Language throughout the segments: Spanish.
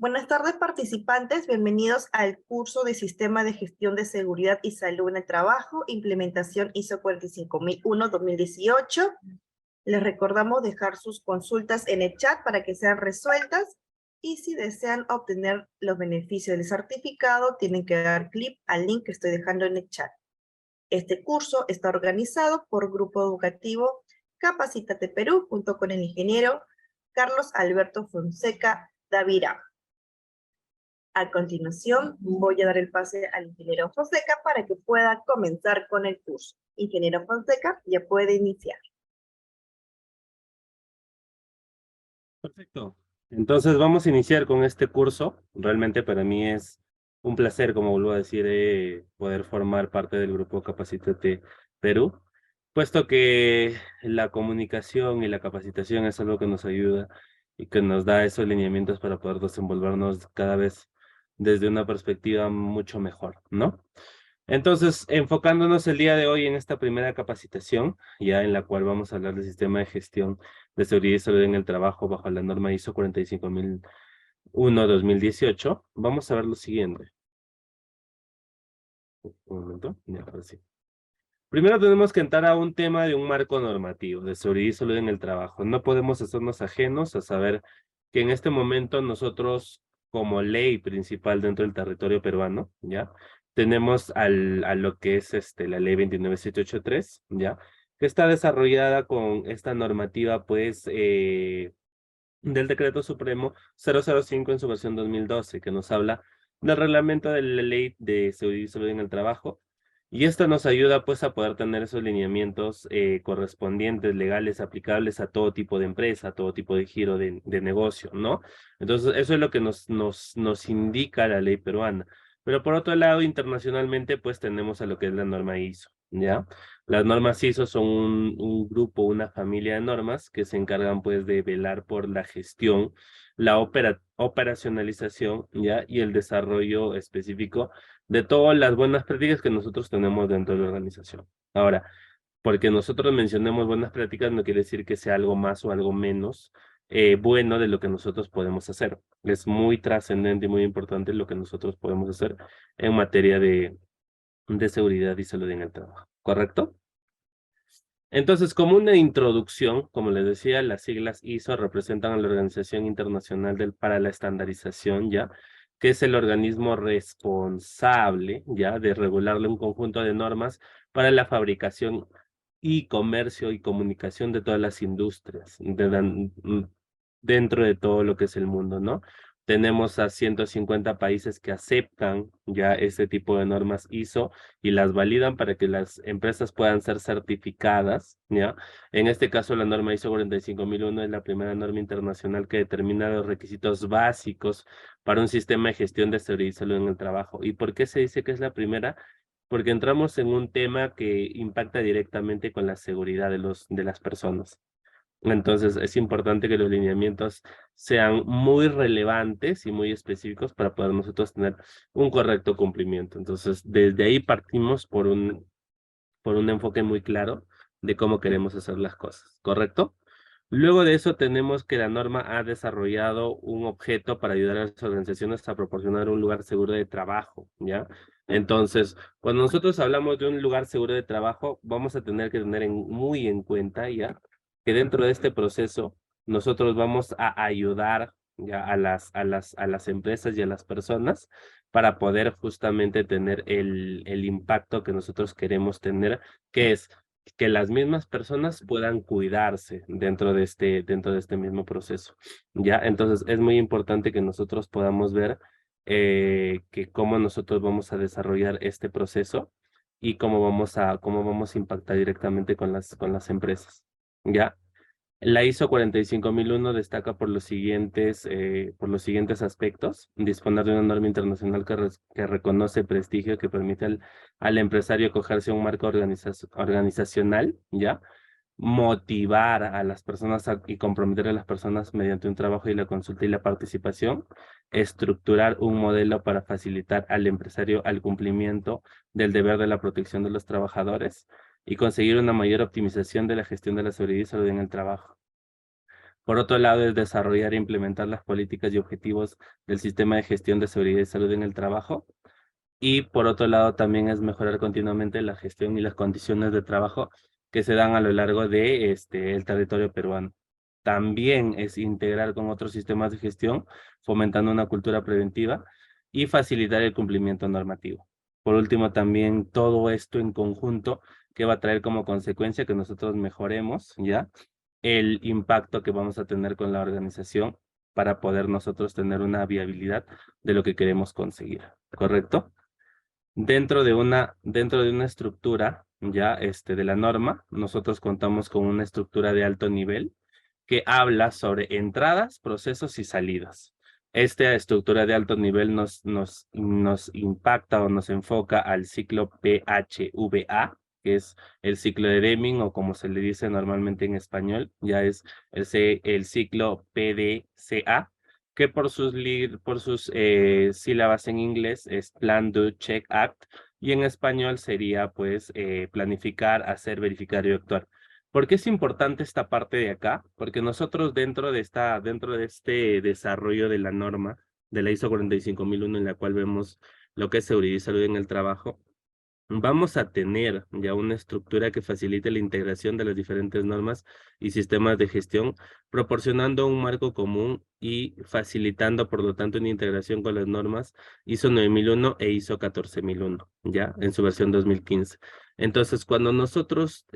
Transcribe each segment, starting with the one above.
Buenas tardes, participantes. Bienvenidos al curso de Sistema de Gestión de Seguridad y Salud en el Trabajo, implementación ISO 45001-2018. Les recordamos dejar sus consultas en el chat para que sean resueltas y si desean obtener los beneficios del certificado, tienen que dar clic al link que estoy dejando en el chat. Este curso está organizado por Grupo Educativo Capacítate Perú, junto con el ingeniero Carlos Alberto Fonseca Davira. A continuación, voy a dar el pase al ingeniero Fonseca para que pueda comenzar con el curso. Ingeniero Fonseca, ya puede iniciar. Perfecto. Entonces vamos a iniciar con este curso. Realmente para mí es un placer, como vuelvo a decir, poder formar parte del grupo Capacítate Perú, puesto que la comunicación y la capacitación es algo que nos ayuda y que nos da esos lineamientos para poder desenvolvernos cada vez desde una perspectiva mucho mejor, ¿no? Entonces, enfocándonos el día de hoy en esta primera capacitación, ya en la cual vamos a hablar del sistema de gestión de seguridad y salud en el trabajo bajo la norma ISO 45001-2018, vamos a ver lo siguiente. Un momento, ya, ahora sí. Primero tenemos que entrar a un tema de un marco normativo de seguridad y salud en el trabajo. No podemos hacernos ajenos a saber que en este momento nosotros, como ley principal dentro del territorio peruano, ¿ya? Tenemos a lo que es la ley 29783, ¿ya? Que está desarrollada con esta normativa, pues, del Decreto Supremo 005 en su versión 2012, que nos habla del reglamento de la ley de seguridad y salud en el trabajo. Y esto nos ayuda pues a poder tener esos lineamientos correspondientes, legales, aplicables a todo tipo de empresa, a todo tipo de giro de negocio, ¿no? Entonces, eso es lo que nos indica la ley peruana. Pero por otro lado, internacionalmente, pues tenemos a lo que es la norma ISO, ¿ya? Las normas ISO son un grupo, una familia de normas que se encargan pues de velar por la gestión, la operacionalización, ¿ya? Y el desarrollo específico de todas las buenas prácticas que nosotros tenemos dentro de la organización. Ahora, porque nosotros mencionemos buenas prácticas no quiere decir que sea algo más o algo menos bueno de lo que nosotros podemos hacer. Es muy trascendente y muy importante lo que nosotros podemos hacer en materia de seguridad y salud en el trabajo, ¿correcto? Entonces, como una introducción, como les decía, las siglas ISO representan a la Organización Internacional para la Estandarización, ¿ya? Que es el organismo responsable, ¿ya? De regularle un conjunto de normas para la fabricación y comercio y comunicación de todas las industrias dentro de todo lo que es el mundo, ¿no? Tenemos a 150 países que aceptan ya este tipo de normas ISO y las validan para que las empresas puedan ser certificadas, ¿ya? En este caso, la norma ISO 45001 es la primera norma internacional que determina los requisitos básicos para un sistema de gestión de seguridad y salud en el trabajo. ¿Y por qué se dice que es la primera? Porque entramos en un tema que impacta directamente con la seguridad de las personas. Entonces, es importante que los lineamientos sean muy relevantes y muy específicos para poder nosotros tener un correcto cumplimiento. Entonces, desde ahí partimos por un enfoque muy claro de cómo queremos hacer las cosas, ¿correcto? Luego de eso tenemos que la norma ha desarrollado un objeto para ayudar a las organizaciones a proporcionar un lugar seguro de trabajo, ¿ya? Entonces, cuando nosotros hablamos de un lugar seguro de trabajo, vamos a tener que tener muy en cuenta, ¿ya? Que dentro de este proceso nosotros vamos a ayudar ya a las empresas y a las personas para poder justamente tener el impacto que nosotros queremos tener, que es que las mismas personas puedan cuidarse dentro de este mismo proceso, ¿ya? Entonces, es muy importante que nosotros podamos ver que cómo nosotros vamos a desarrollar este proceso y cómo vamos a impactar directamente con las empresas, ¿ya? La ISO 45001 destaca por los siguientes aspectos: disponer de una norma internacional que reconoce prestigio, que permite al empresario acogerse a un marco organizacional, ¿ya? Motivar a las personas y comprometer a las personas mediante un trabajo y la consulta y la participación, estructurar un modelo para facilitar al empresario al cumplimiento del deber de la protección de los trabajadores y conseguir una mayor optimización de la gestión de la seguridad y salud en el trabajo. Por otro lado, es desarrollar e implementar las políticas y objetivos del sistema de gestión de seguridad y salud en el trabajo. Y por otro lado, también es mejorar continuamente la gestión y las condiciones de trabajo que se dan a lo largo de el territorio peruano. También es integrar con otros sistemas de gestión, fomentando una cultura preventiva y facilitar el cumplimiento normativo. Por último, también todo esto en conjunto que va a traer como consecuencia que nosotros mejoremos ya el impacto que vamos a tener con la organización para poder nosotros tener una viabilidad de lo que queremos conseguir, ¿correcto? Dentro de una estructura ya de la norma, nosotros contamos con una estructura de alto nivel que habla sobre entradas, procesos y salidas. Esta estructura de alto nivel nos impacta o nos enfoca al ciclo PHVA, que es el ciclo de Deming, o como se le dice normalmente en español, ya es el ciclo PDCA, que por sus sílabas en inglés es Plan, Do, Check, Act, y en español sería pues planificar, hacer, verificar y actuar. ¿Por qué es importante esta parte de acá? Porque nosotros dentro de este desarrollo de la norma de la ISO 45001, en la cual vemos lo que es seguridad y salud en el trabajo, vamos a tener ya una estructura que facilite la integración de las diferentes normas y sistemas de gestión, proporcionando un marco común y facilitando, por lo tanto, una integración con las normas ISO 9001 e ISO 14001, ya en su versión 2015. Entonces, cuando nosotros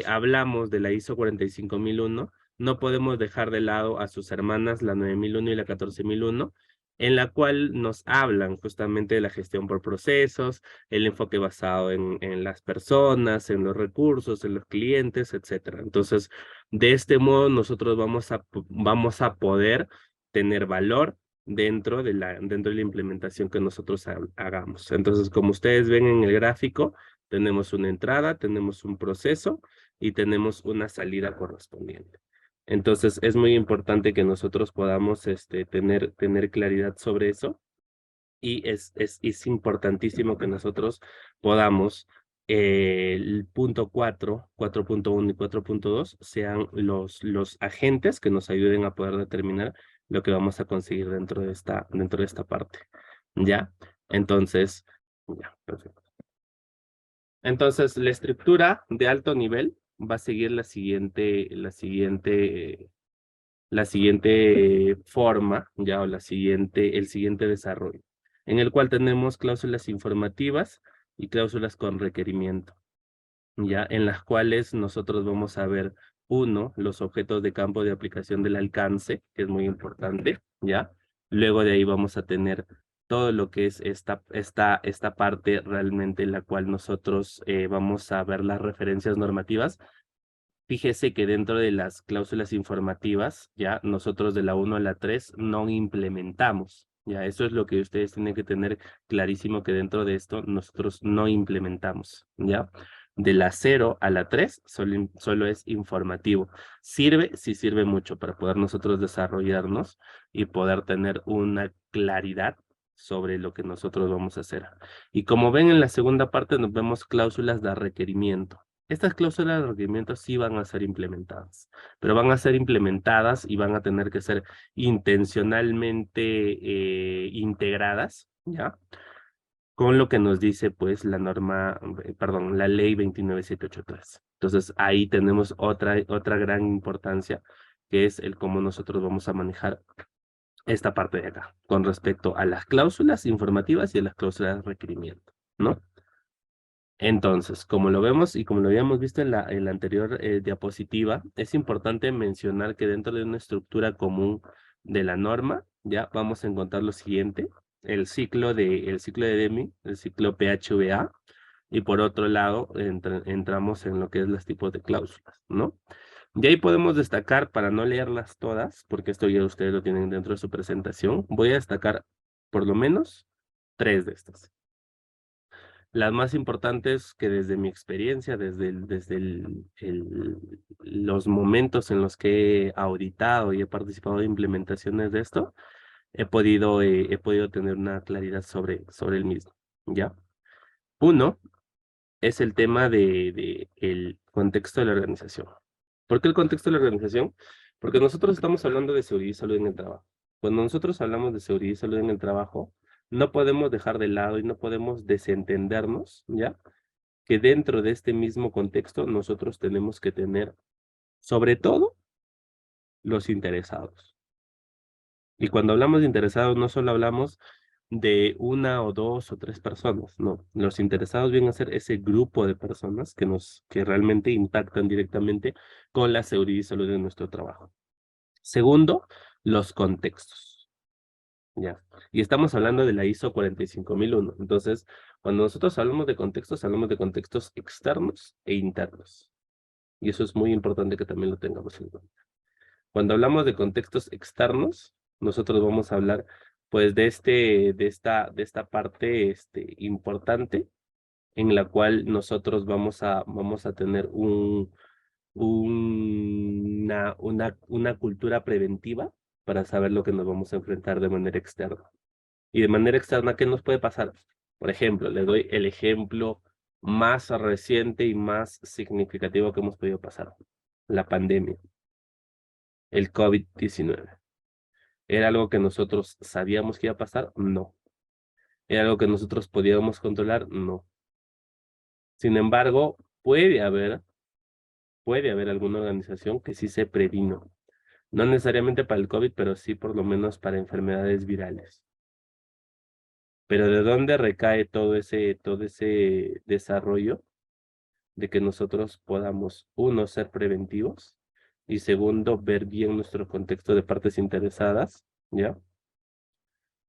hablamos de la ISO 45001, no podemos dejar de lado a sus hermanas, la 9001 y la 14001, en la cual nos hablan justamente de la gestión por procesos, el enfoque basado en las personas, en los recursos, en los clientes, etcétera. Entonces, de este modo, nosotros vamos a poder tener valor dentro de la implementación que nosotros hagamos. Entonces, como ustedes ven en el gráfico, tenemos una entrada, tenemos un proceso y tenemos una salida correspondiente. Entonces, es muy importante que nosotros podamos tener claridad sobre eso, y es importantísimo que nosotros podamos, el punto 4.1 y 4.2 sean los agentes que nos ayuden a poder determinar lo que vamos a conseguir dentro de esta parte. ¿Ya? Entonces, ya, perfecto. Entonces, la estructura de alto nivel va a seguir la siguiente forma, ya, o el siguiente desarrollo, en el cual tenemos cláusulas informativas y cláusulas con requerimiento, ya, en las cuales nosotros vamos a ver, uno, los objetos de campo de aplicación del alcance, que es muy importante, ya. Luego de ahí vamos a tener todo lo que es esta parte realmente en la cual nosotros vamos a ver las referencias normativas. Fíjese que dentro de las cláusulas informativas, ya nosotros de la 1 a la 3 no implementamos. Ya, eso es lo que ustedes tienen que tener clarísimo, que dentro de esto nosotros no implementamos. Ya, de la 0 a la 3 solo es informativo. Sirve, sí sirve mucho para poder nosotros desarrollarnos y poder tener una claridad sobre lo que nosotros vamos a hacer. Y como ven en la segunda parte, nos vemos cláusulas de requerimiento. Estas cláusulas de requerimiento sí van a ser implementadas, pero van a ser implementadas y van a tener que ser intencionalmente integradas, ¿ya? Con lo que nos dice, pues, la ley 29783. Entonces, ahí tenemos otra gran importancia, que es el cómo nosotros vamos a manejar esta parte de acá, con respecto a las cláusulas informativas y a las cláusulas de requerimiento, ¿no? Entonces, como lo vemos y como lo habíamos visto en la anterior diapositiva, es importante mencionar que dentro de una estructura común de la norma, ya vamos a encontrar lo siguiente: el ciclo de Deming, el ciclo PHVA, y por otro lado entramos en lo que es los tipos de cláusulas, ¿no? Y ahí podemos destacar, para no leerlas todas, porque esto ya ustedes lo tienen dentro de su presentación, voy a destacar por lo menos 3 de estas. Las más importantes, que desde mi experiencia, los momentos en los que he auditado y he participado de implementaciones de esto, he podido tener una claridad sobre el mismo, ¿ya? Uno es el tema de el contexto de la organización. ¿Por qué el contexto de la organización? Porque nosotros estamos hablando de seguridad y salud en el trabajo. Cuando nosotros hablamos de seguridad y salud en el trabajo, no podemos dejar de lado y no podemos desentendernos, ¿ya? Que dentro de este mismo contexto nosotros tenemos que tener, sobre todo, los interesados. Y cuando hablamos de interesados, no solo hablamos de una o dos o tres personas, no. Los interesados vienen a ser ese grupo de personas que realmente impactan directamente con la seguridad y salud de nuestro trabajo. Segundo, los contextos, ¿ya? Y estamos hablando de la ISO 45001. Entonces, cuando nosotros hablamos de contextos externos e internos. Y eso es muy importante que también lo tengamos en cuenta. Cuando hablamos de contextos externos, nosotros vamos a hablar, pues, de esta parte, importante, en la cual nosotros vamos a tener una cultura preventiva para saber lo que nos vamos a enfrentar de manera externa. Y de manera externa, ¿qué nos puede pasar? Por ejemplo, le doy el ejemplo más reciente y más significativo que hemos podido pasar. La pandemia, el COVID-19. ¿Era algo que nosotros sabíamos que iba a pasar? No. ¿Era algo que nosotros podíamos controlar? No. Sin embargo, puede haber alguna organización que sí se previno. No necesariamente para el COVID, pero sí por lo menos para enfermedades virales. Pero ¿de dónde recae todo ese desarrollo de que nosotros podamos, uno, ser preventivos y segundo, ver bien nuestro contexto de partes interesadas, ¿ya?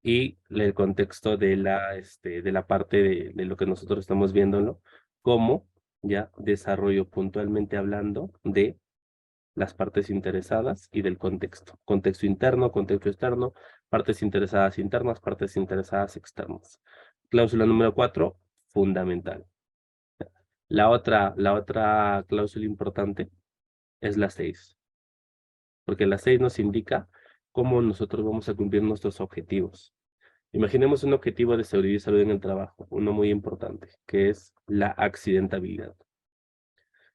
Y el contexto de la parte de lo que nosotros estamos viéndolo como, ya, desarrollo puntualmente hablando de las partes interesadas y del contexto. Contexto interno, contexto externo, partes interesadas internas, partes interesadas externas. Cláusula número 4, fundamental. La otra cláusula importante es la 6, porque la 6 nos indica cómo nosotros vamos a cumplir nuestros objetivos. Imaginemos un objetivo de seguridad y salud en el trabajo, uno muy importante, que es la accidentabilidad.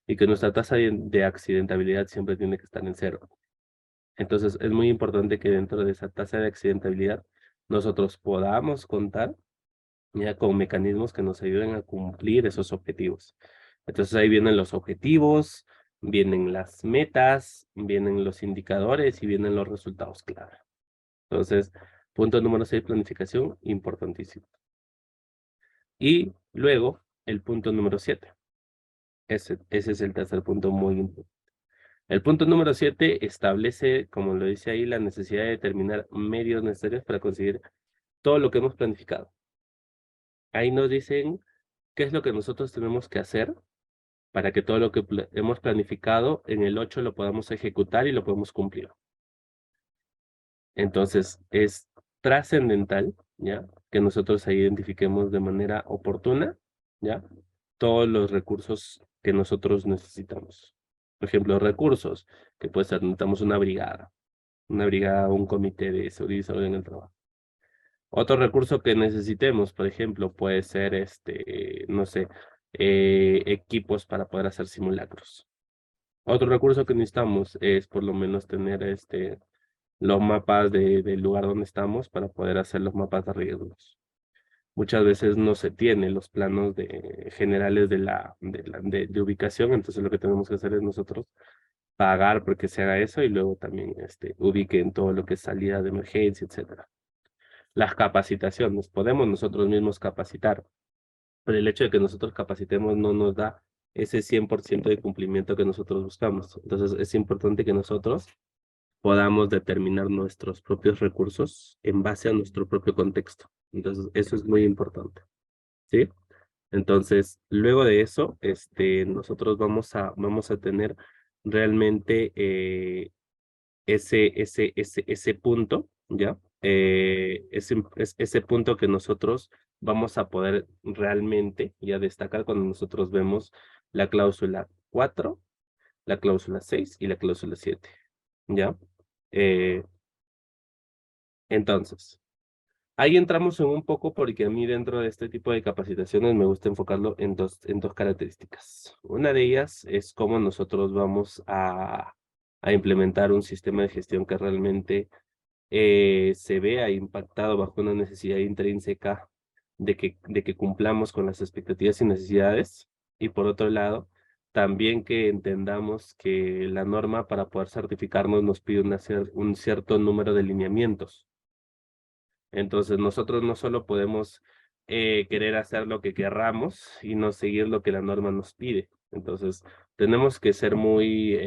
Y que nuestra tasa de accidentabilidad siempre tiene que estar en cero. Entonces, es muy importante que dentro de esa tasa de accidentabilidad nosotros podamos contar ya con mecanismos que nos ayuden a cumplir esos objetivos. Entonces, ahí vienen los objetivos, vienen las metas, vienen los indicadores y vienen los resultados clave. Entonces, punto número 6, planificación, importantísimo. Y luego, el punto número 7. Ese es el tercer punto muy importante. El punto número 7 establece, como lo dice ahí, la necesidad de determinar medios necesarios para conseguir todo lo que hemos planificado. Ahí nos dicen qué es lo que nosotros tenemos que hacer para que todo lo que hemos planificado en el 8 lo podamos ejecutar y lo podemos cumplir. Entonces, es trascendental, ¿ya? Que nosotros ahí identifiquemos de manera oportuna, ¿ya? Todos los recursos que nosotros necesitamos. Por ejemplo, recursos, que puede ser, necesitamos una brigada o un comité de seguridad y salud en el trabajo. Otro recurso que necesitemos, por ejemplo, puede ser, no sé, equipos para poder hacer simulacros. Otro recurso que necesitamos es por lo menos tener, los mapas del lugar donde estamos para poder hacer los mapas de riesgos. Muchas veces no se tienen los planos generales de ubicación, entonces lo que tenemos que hacer es nosotros pagar porque se haga eso y luego también ubiquen todo lo que es salida de emergencia, etcétera. Las capacitaciones, podemos nosotros mismos capacitar, pero el hecho de que nosotros capacitemos no nos da ese 100% de cumplimiento que nosotros buscamos. Entonces es importante que nosotros podamos determinar nuestros propios recursos en base a nuestro propio contexto. Entonces, eso es muy importante, ¿sí? Entonces, luego de eso, nosotros vamos a tener realmente ese punto, ¿ya? Ese punto que nosotros vamos a poder realmente ya destacar cuando nosotros vemos la cláusula 4, la cláusula 6 y la cláusula 7, ¿ya? Eh, entonces, ahí entramos en un poco porque a mí dentro de este tipo de capacitaciones me gusta enfocarlo en dos características. Una de ellas es cómo nosotros vamos a implementar un sistema de gestión que realmente se vea impactado bajo una necesidad intrínseca de que cumplamos con las expectativas y necesidades. Y por otro lado, también que entendamos que la norma para poder certificarnos nos pide un cierto número de lineamientos. Entonces nosotros no solo podemos querer hacer lo que querramos y no seguir lo que la norma nos pide. Entonces tenemos que ser muy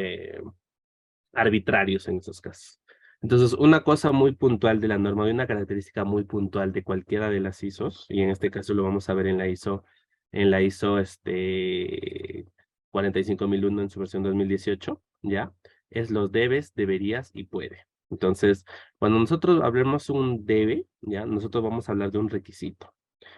arbitrarios en esos casos. Entonces, una cosa muy puntual de la norma, una característica muy puntual de cualquiera de las ISOs, y en este caso lo vamos a ver en la ISO 45001 en su versión 2018, ¿ya? Es los debes, deberías y puede. Entonces, cuando nosotros hablemos un debe, ¿ya? Nosotros vamos a hablar de un requisito.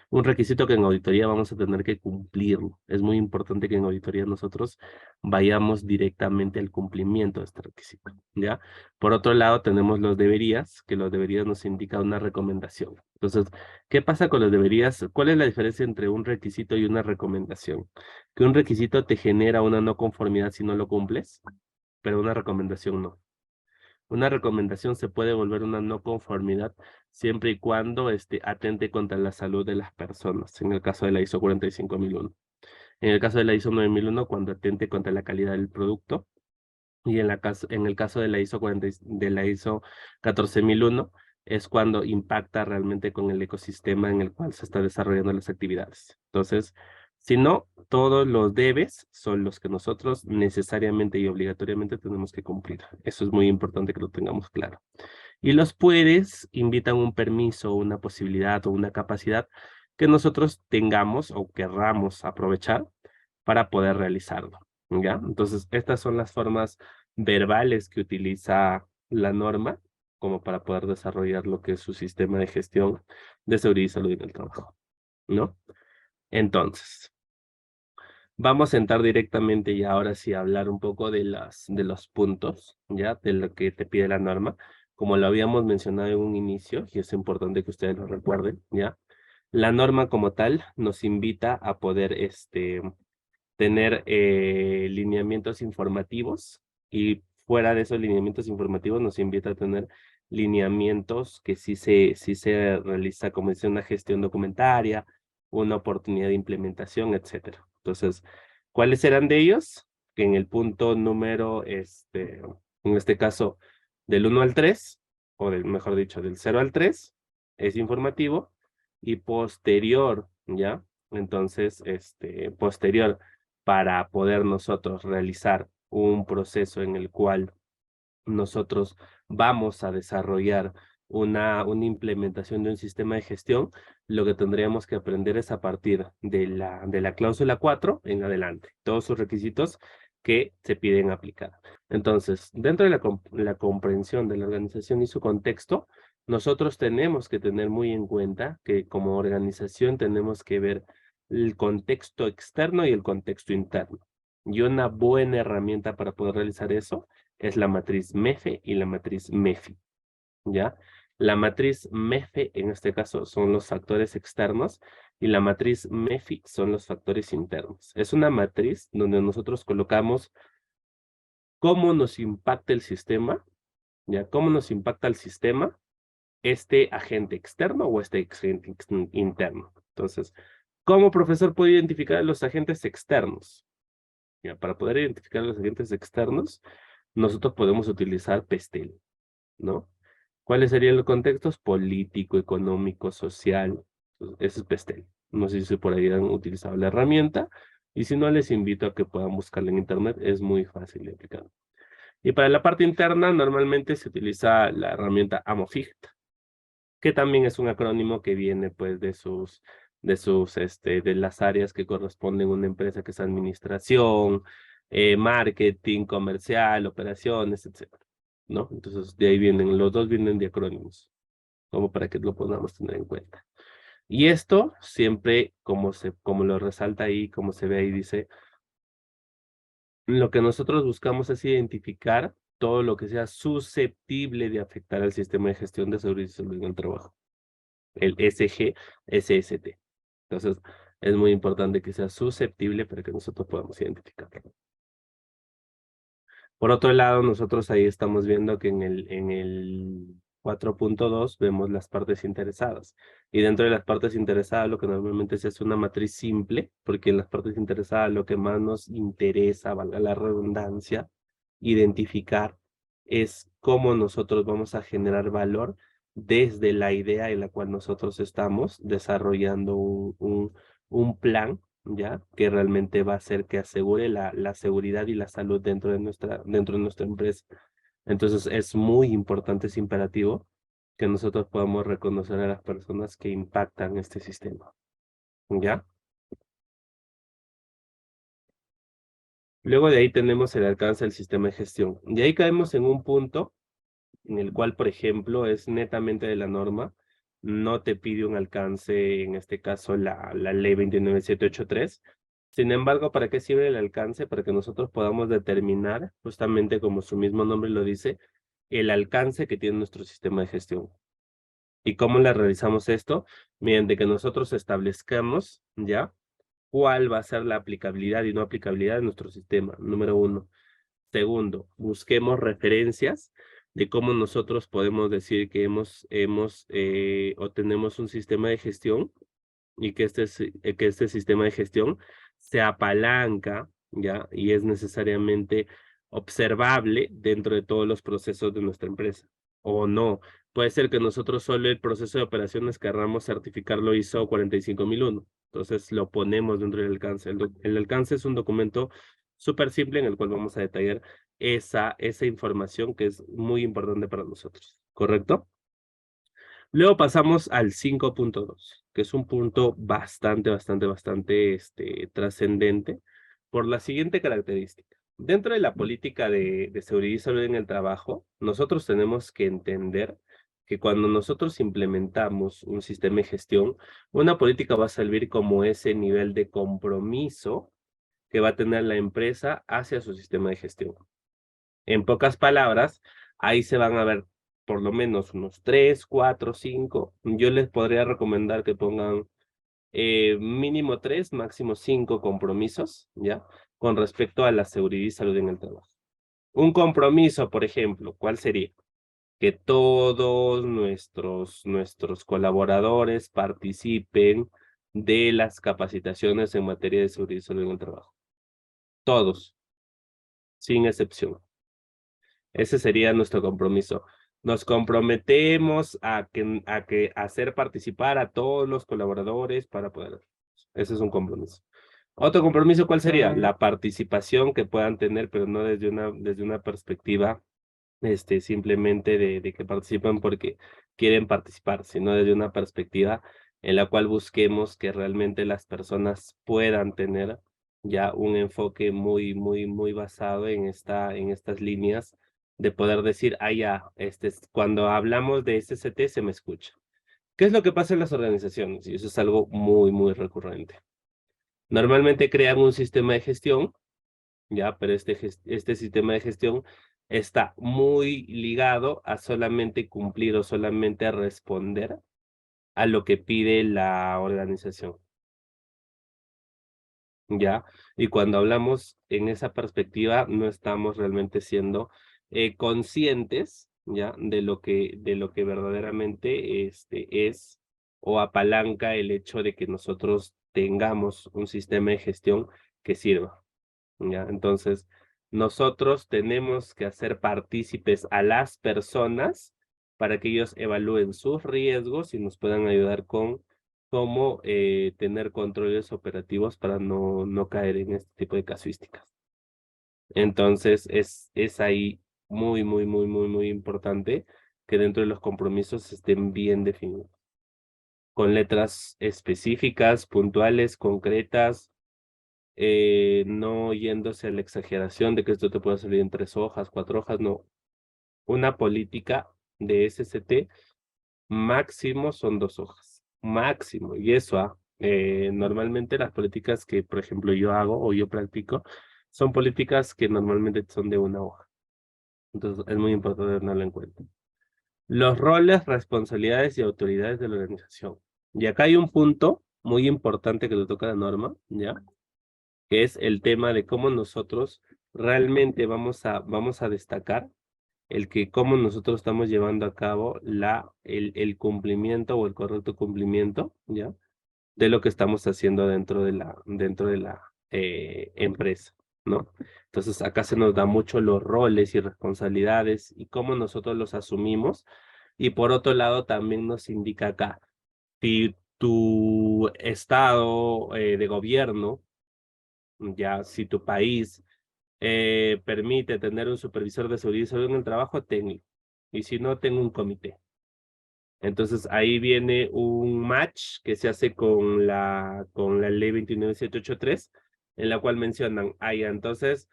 Un requisito que en auditoría vamos a tener que cumplirlo. Es muy importante que en auditoría nosotros vayamos directamente al cumplimiento de este requisito, ¿ya? Por otro lado, tenemos los deberías, que los deberías nos indica una recomendación. Entonces, ¿qué pasa con los deberías? ¿Cuál es la diferencia entre un requisito y una recomendación? Que un requisito te genera una no conformidad si no lo cumples, pero una recomendación no. Una recomendación se puede volver una no conformidad siempre y cuando atente contra la salud de las personas, en el caso de la ISO 45001. En el caso de la ISO 9001, cuando atente contra la calidad del producto. Y en el caso de la ISO 40, de la ISO 14001, es cuando impacta realmente con el ecosistema en el cual se está desarrollando las actividades. Entonces, si no, todos los debes son los que nosotros necesariamente y obligatoriamente tenemos que cumplir. Eso es muy importante que lo tengamos claro. Y los puedes invitan un permiso, una posibilidad o una capacidad que nosotros tengamos o querramos aprovechar para poder realizarlo, ¿ya? Entonces, estas son las formas verbales que utiliza la norma como para poder desarrollar lo que es su sistema de gestión de seguridad y salud en el trabajo, ¿no? Entonces, vamos a entrar directamente y ahora sí a hablar un poco de los puntos, ¿ya? De lo que te pide la norma. Como lo habíamos mencionado en un inicio, y es importante que ustedes lo recuerden, ¿ya? La norma como tal nos invita a poder tener lineamientos informativos y fuera de esos lineamientos informativos nos invita a tener lineamientos que sí se realiza, como dice, una gestión documentaria, una oportunidad de implementación, etcétera. Entonces, ¿cuáles eran de ellos? Que en el punto número, en este caso, del 1 al 3, o mejor dicho, del 0 al 3, es informativo, y posterior, ¿ya? Entonces, posterior para poder nosotros realizar un proceso en el cual nosotros vamos a desarrollar una implementación de un sistema de gestión, lo que tendríamos que aprender es a partir de la cláusula 4 en adelante, todos sus requisitos que se piden aplicar. Entonces, dentro de la comprensión de la organización y su contexto, nosotros tenemos que tener muy en cuenta que como organización tenemos que ver el contexto externo y el contexto interno. Y una buena herramienta para poder realizar eso es la matriz MEFE y la matriz MEFI, ¿ya? La matriz MEFE, en este caso, son los factores externos y la matriz MEFI son los factores internos. Es una matriz donde nosotros colocamos cómo nos impacta el sistema, ¿ya? Cómo nos impacta el sistema este agente externo o este agente interno. Entonces, ¿cómo profesor puede identificar a los agentes externos? Ya, para poder identificar a los agentes externos, nosotros podemos utilizar PESTEL, ¿no? ¿Cuáles serían los contextos? Político, económico, social. Ese es PESTEL. No sé si por ahí han utilizado la herramienta. Y si no, les invito a que puedan buscarla en internet. Es muy fácil de aplicar. Y para la parte interna, normalmente se utiliza la herramienta AMOFIGT, que también es un acrónimo que viene pues de las áreas que corresponden a una empresa que es administración, marketing, comercial, operaciones, etcétera, ¿no? Entonces de ahí vienen, los dos vienen de acrónimos, como para que lo podamos tener en cuenta. Y esto siempre, como lo resalta ahí, como se ve ahí, dice, lo que nosotros buscamos es identificar todo lo que sea susceptible de afectar al sistema de gestión de seguridad y salud en el trabajo, el SG-SST. Entonces, es muy importante que sea susceptible para que nosotros podamos identificarlo. Por otro lado, nosotros ahí estamos viendo que en el 4.2 vemos las partes interesadas. Y dentro de las partes interesadas lo que normalmente se hace una matriz simple, porque en las partes interesadas lo que más nos interesa, valga la redundancia, identificar es cómo nosotros vamos a generar valor desde la idea en la cual nosotros estamos desarrollando un plan, ¿ya? Que realmente va a hacer que asegure la seguridad y la salud dentro de nuestra empresa. Entonces es muy importante, es imperativo que nosotros podamos reconocer a las personas que impactan este sistema, ¿ya? Luego de ahí tenemos el alcance del sistema de gestión. Y ahí caemos en un punto en el cual, por ejemplo, es netamente de la norma, no te pide un alcance, en este caso la ley 29783. Sin embargo, ¿para qué sirve el alcance? Para que nosotros podamos determinar, justamente como su mismo nombre lo dice, el alcance que tiene nuestro sistema de gestión. ¿Y cómo le realizamos esto? Mediante que nosotros establezcamos, ¿ya? ¿Cuál va a ser la aplicabilidad y no aplicabilidad de nuestro sistema? Número uno. Segundo, busquemos referencias de cómo nosotros podemos decir que o tenemos un sistema de gestión y que que este sistema de gestión se apalanca, ¿ya? Y es necesariamente observable dentro de todos los procesos de nuestra empresa. O no, puede ser que nosotros solo el proceso de operaciones querramos certificarlo ISO 45001. Entonces lo ponemos dentro del alcance. El alcance es un documento súper simple en el cual vamos a detallar esa información que es muy importante para nosotros. ¿Correcto? Luego pasamos al 5.2, que es un punto bastante trascendente por la siguiente característica. Dentro de la política de seguridad y salud en el trabajo, nosotros tenemos que entender que cuando nosotros implementamos un sistema de gestión, una política va a servir como ese nivel de compromiso que va a tener la empresa hacia su sistema de gestión. En pocas palabras, ahí se van a ver por lo menos unos 3, 4, 5. Yo les podría recomendar que pongan mínimo 3, máximo 5 compromisos, ¿ya? Con respecto a la seguridad y salud en el trabajo. Un compromiso, por ejemplo, ¿cuál sería? Que todos nuestros colaboradores participen de las capacitaciones en materia de seguridad y salud en el trabajo. Todos, sin excepción. Ese sería nuestro compromiso. Nos comprometemos a hacer participar a todos los colaboradores para poder. Ese es un compromiso. Otro compromiso, ¿cuál sería? La participación que puedan tener, pero no desde una perspectiva, simplemente de que participan porque quieren participar, sino desde una perspectiva en la cual busquemos que realmente las personas puedan tener ya un enfoque muy basado en estas líneas de poder decir, ah, ya, cuando hablamos de SST se me escucha. ¿Qué es lo que pasa en las organizaciones? Y eso es algo muy recurrente. Normalmente crean un sistema de gestión, ya, pero este sistema de gestión está muy ligado a solamente cumplir o solamente a responder a lo que pide la organización, ¿ya? Y cuando hablamos en esa perspectiva, no estamos realmente siendo conscientes, ¿ya? De lo que verdaderamente es o apalanca el hecho de que nosotros tengamos un sistema de gestión que sirva, ¿ya? Entonces, nosotros tenemos que hacer partícipes a las personas para que ellos evalúen sus riesgos y nos puedan ayudar con cómo tener controles operativos para no caer en este tipo de casuísticas. Entonces, es ahí muy importante que dentro de los compromisos estén bien definidos, con letras específicas, puntuales, concretas, no yéndose a la exageración de que esto te puede salir en 3 hojas, 4 hojas, no. Una política de SST máximo son 2 hojas, máximo. Y eso, normalmente las políticas que, por ejemplo, yo hago o yo practico, son políticas que normalmente son de 1 hoja. Entonces, es muy importante tenerlo en cuenta. Los roles, responsabilidades y autoridades de la organización. Y acá hay un punto muy importante que le toca a la norma, ¿ya? Que es el tema de cómo nosotros realmente vamos a destacar el que cómo nosotros estamos llevando a cabo el cumplimiento o el correcto cumplimiento, ¿ya? De lo que estamos haciendo dentro de la empresa, ¿no? Entonces acá se nos da mucho los roles y responsabilidades y cómo nosotros los asumimos. Y por otro lado también nos indica acá, si tu estado de gobierno, ya si tu país permite tener un supervisor de seguridad y salud en el trabajo, técnico. Y si no, tengo un comité. Entonces ahí viene un match que se hace con la ley 29783, en la cual mencionan, entonces,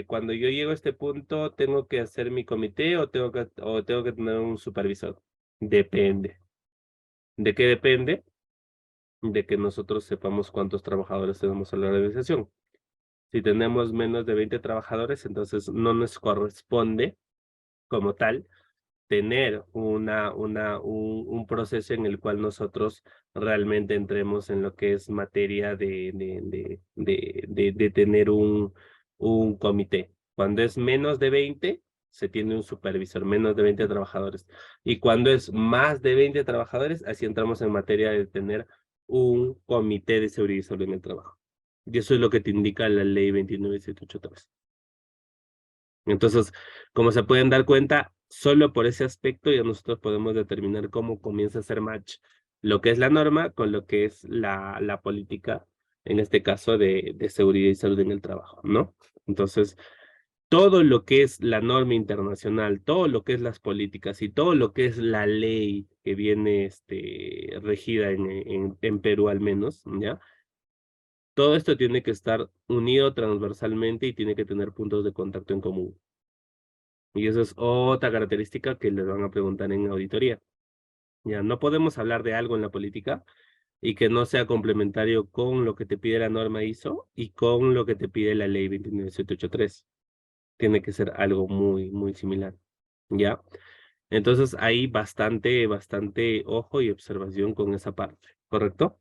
cuando yo llego a este punto, ¿tengo que hacer mi comité o tengo que tener un supervisor? Depende. ¿De qué depende? De que nosotros sepamos cuántos trabajadores tenemos en la organización. Si tenemos menos de 20 trabajadores, entonces no nos corresponde como tal tener un proceso en el cual nosotros realmente entremos en lo que es materia de tener un comité. Cuando es menos de 20, se tiene un supervisor, menos de 20 trabajadores. Y cuando es más de 20 trabajadores, así entramos en materia de tener un comité de seguridad y salud en el trabajo. Y eso es lo que te indica la ley 29783. Entonces, como se pueden dar cuenta, solo por ese aspecto ya nosotros podemos determinar cómo comienza a ser match lo que es la norma con lo que es la política, en este caso de seguridad y salud en el trabajo, ¿no? Entonces, todo lo que es la norma internacional, todo lo que es las políticas y todo lo que es la ley que viene regida en Perú al menos, ¿ya? Todo esto tiene que estar unido transversalmente y tiene que tener puntos de contacto en común. Y eso es otra característica que les van a preguntar en auditoría. Ya, no podemos hablar de algo en la política y que no sea complementario con lo que te pide la norma ISO y con lo que te pide la ley 29783. Tiene que ser algo muy, muy similar. ¿Ya? Entonces hay bastante ojo y observación con esa parte, ¿correcto?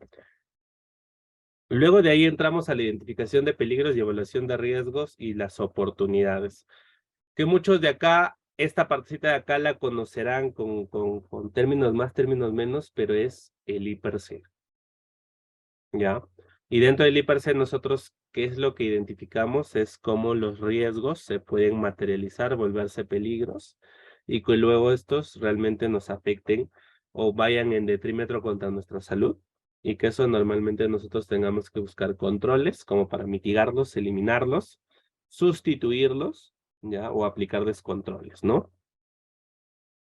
Luego de ahí entramos a la identificación de peligros y evaluación de riesgos y las oportunidades. Que muchos de acá, esta partecita de acá la conocerán con términos más, términos menos, pero es el I+C, ¿ya? Y dentro del I+C nosotros, ¿qué es lo que identificamos? Es cómo los riesgos se pueden materializar, volverse peligros, y que luego estos realmente nos afecten o vayan en detrimento contra nuestra salud, y que eso normalmente nosotros tengamos que buscar controles como para mitigarlos, eliminarlos, sustituirlos, ¿ya? O aplicar descontroles, ¿no?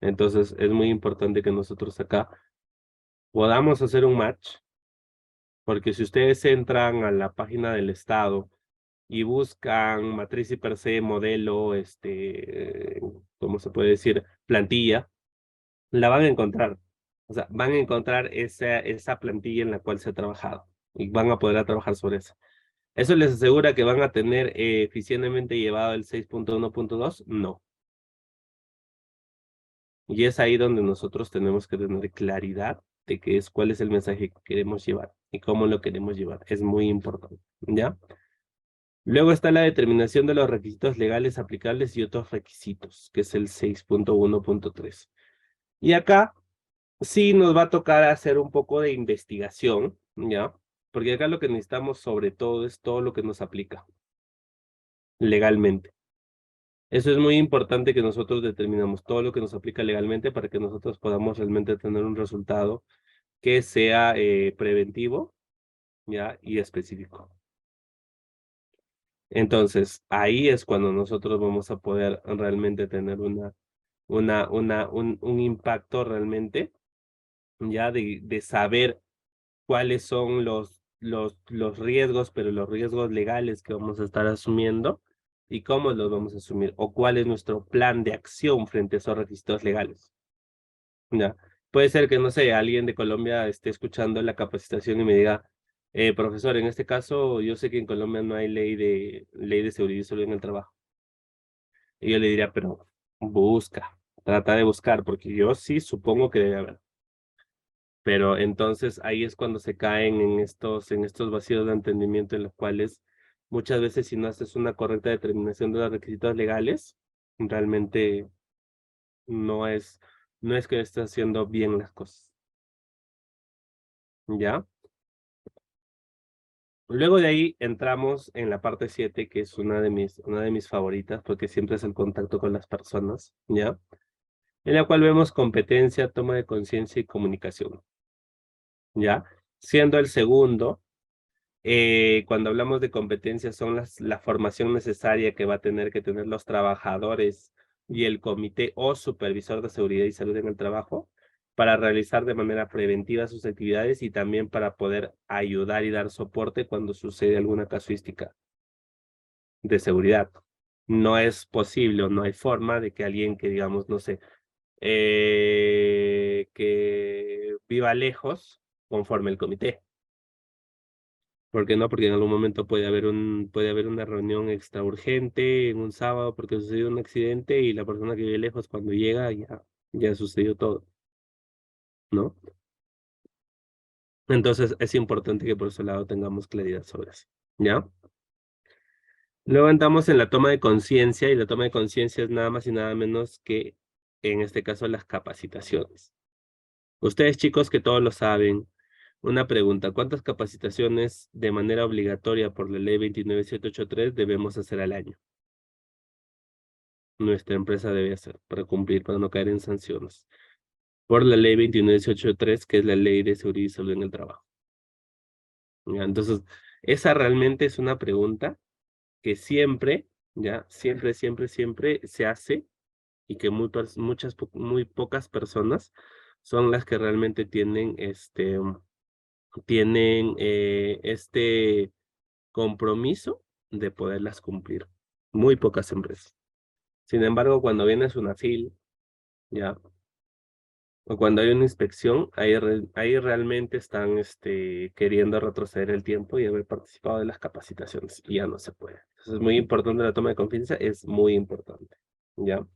Entonces es muy importante que nosotros acá podamos hacer un match, porque si ustedes entran a la página del Estado y buscan matriz y per se, modelo, ¿cómo se puede decir? Plantilla, la van a encontrar. O sea, van a encontrar esa plantilla en la cual se ha trabajado y van a poder trabajar sobre eso. ¿Eso les asegura que van a tener eficientemente llevado el 6.1.2? No. Y es ahí donde nosotros tenemos que tener claridad de cuál es el mensaje que queremos llevar y cómo lo queremos llevar. Es muy importante, ¿ya? Luego está la determinación de los requisitos legales aplicables y otros requisitos, que es el 6.1.3. Y acá sí nos va a tocar hacer un poco de investigación, ¿ya? Porque acá lo que necesitamos sobre todo es todo lo que nos aplica legalmente. Eso es muy importante que nosotros determinamos todo lo que nos aplica legalmente para que nosotros podamos realmente tener un resultado que sea preventivo, ¿ya? Y específico. Entonces, ahí es cuando nosotros vamos a poder realmente tener un impacto realmente, ya de saber cuáles son los riesgos, pero los riesgos legales que vamos a estar asumiendo y cómo los vamos a asumir, o cuál es nuestro plan de acción frente a esos requisitos legales. Ya. Puede ser que, no sé, alguien de Colombia esté escuchando la capacitación y me diga, profesor, en este caso, yo sé que en Colombia no hay ley de seguridad y salud en el trabajo. Y yo le diría, pero busca, trata de buscar, porque yo sí supongo que debe haber. Pero entonces ahí es cuando se caen en estos vacíos de entendimiento en los cuales muchas veces si no haces una correcta determinación de los requisitos legales, realmente no es, no es que estés haciendo bien las cosas. ¿Ya? Luego de ahí entramos en la parte 7, que es una de mis favoritas, porque siempre es el contacto con las personas, ¿ya? En la cual vemos competencia, toma de conciencia y comunicación, ¿ya? Siendo el segundo, cuando hablamos de competencia, son la formación necesaria que va a tener que tener los trabajadores y el comité o supervisor de seguridad y salud en el trabajo para realizar de manera preventiva sus actividades y también para poder ayudar y dar soporte cuando sucede alguna casuística de seguridad. No es posible o no hay forma de que alguien que, digamos, no sé, que viva lejos conforme el comité. ¿Por qué no? Porque en algún momento puede haber una reunión extra urgente en un sábado porque sucedió un accidente y la persona que vive lejos cuando llega ya sucedió todo, ¿no? Entonces es importante que por ese lado tengamos claridad sobre eso, ¿ya? Luego entramos en la toma de conciencia y la toma de conciencia es nada más y nada menos que, en este caso, las capacitaciones. Ustedes chicos que todos lo saben, una pregunta, ¿cuántas capacitaciones de manera obligatoria por la ley 29783 debemos hacer al año? Nuestra empresa debe hacer para cumplir, para no caer en sanciones. Por la ley 29783, que es la ley de seguridad y salud en el trabajo. ¿Ya? Entonces, esa realmente es una pregunta que siempre, ya, siempre se hace y que muy pocas personas son las que realmente tienen este compromiso de poderlas cumplir. Muy pocas empresas. Sin embargo, cuando viene Sunafil, ya, o cuando hay una inspección, ahí realmente están queriendo retroceder el tiempo y haber participado de las capacitaciones, y ya no se puede. Entonces es muy importante la toma de confianza, es muy importante, ¿ya?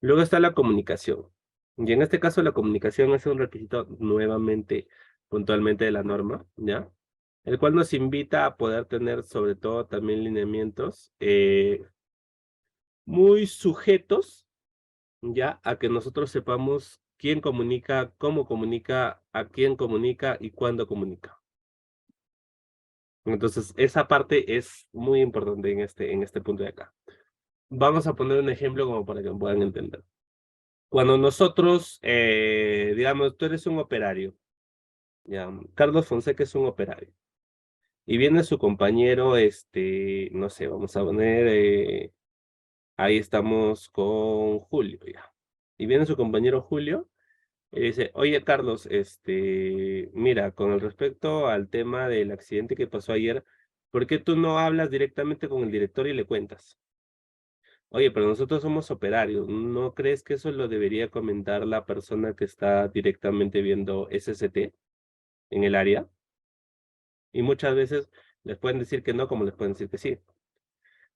Luego está la comunicación. Y en este caso la comunicación es un requisito nuevamente, puntualmente de la norma, ¿ya? El cual nos invita a poder tener sobre todo también lineamientos muy sujetos, ya, a que nosotros sepamos quién comunica, cómo comunica, a quién comunica y cuándo comunica. Entonces, esa parte es muy importante en este punto de acá. Vamos a poner un ejemplo como para que me puedan entender. Cuando nosotros, digamos, tú eres un operario, ya, Carlos Fonseca es un operario, y viene su compañero, no sé, vamos a poner, ahí estamos con Julio, ya. Y viene su compañero Julio y dice, oye, Carlos, mira, con el respecto al tema del accidente que pasó ayer, ¿por qué tú no hablas directamente con el director y le cuentas? Oye, pero nosotros somos operarios, ¿no crees que eso lo debería comentar la persona que está directamente viendo SCT en el área? Y muchas veces les pueden decir que no, como les pueden decir que sí.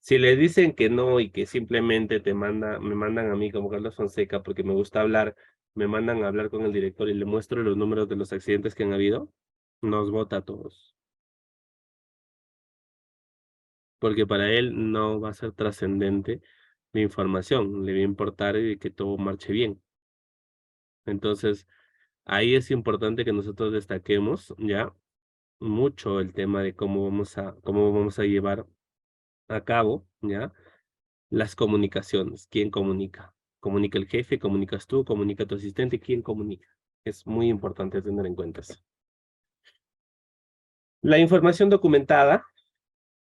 Si les dicen que no y que simplemente me mandan a mí como Carlos Fonseca porque me gusta hablar, me mandan a hablar con el director y le muestro los números de los accidentes que han habido, nos vota a todos. Porque para él no va a ser trascendente la información, le va a importar que todo marche bien. Entonces, ahí es importante que nosotros destaquemos ya mucho el tema de cómo vamos a llevar a cabo, ya, las comunicaciones. ¿Quién comunica? ¿Comunica el jefe? ¿Comunicas tú? ¿Comunica tu asistente? ¿Quién comunica? Es muy importante tener en cuenta eso. La información documentada,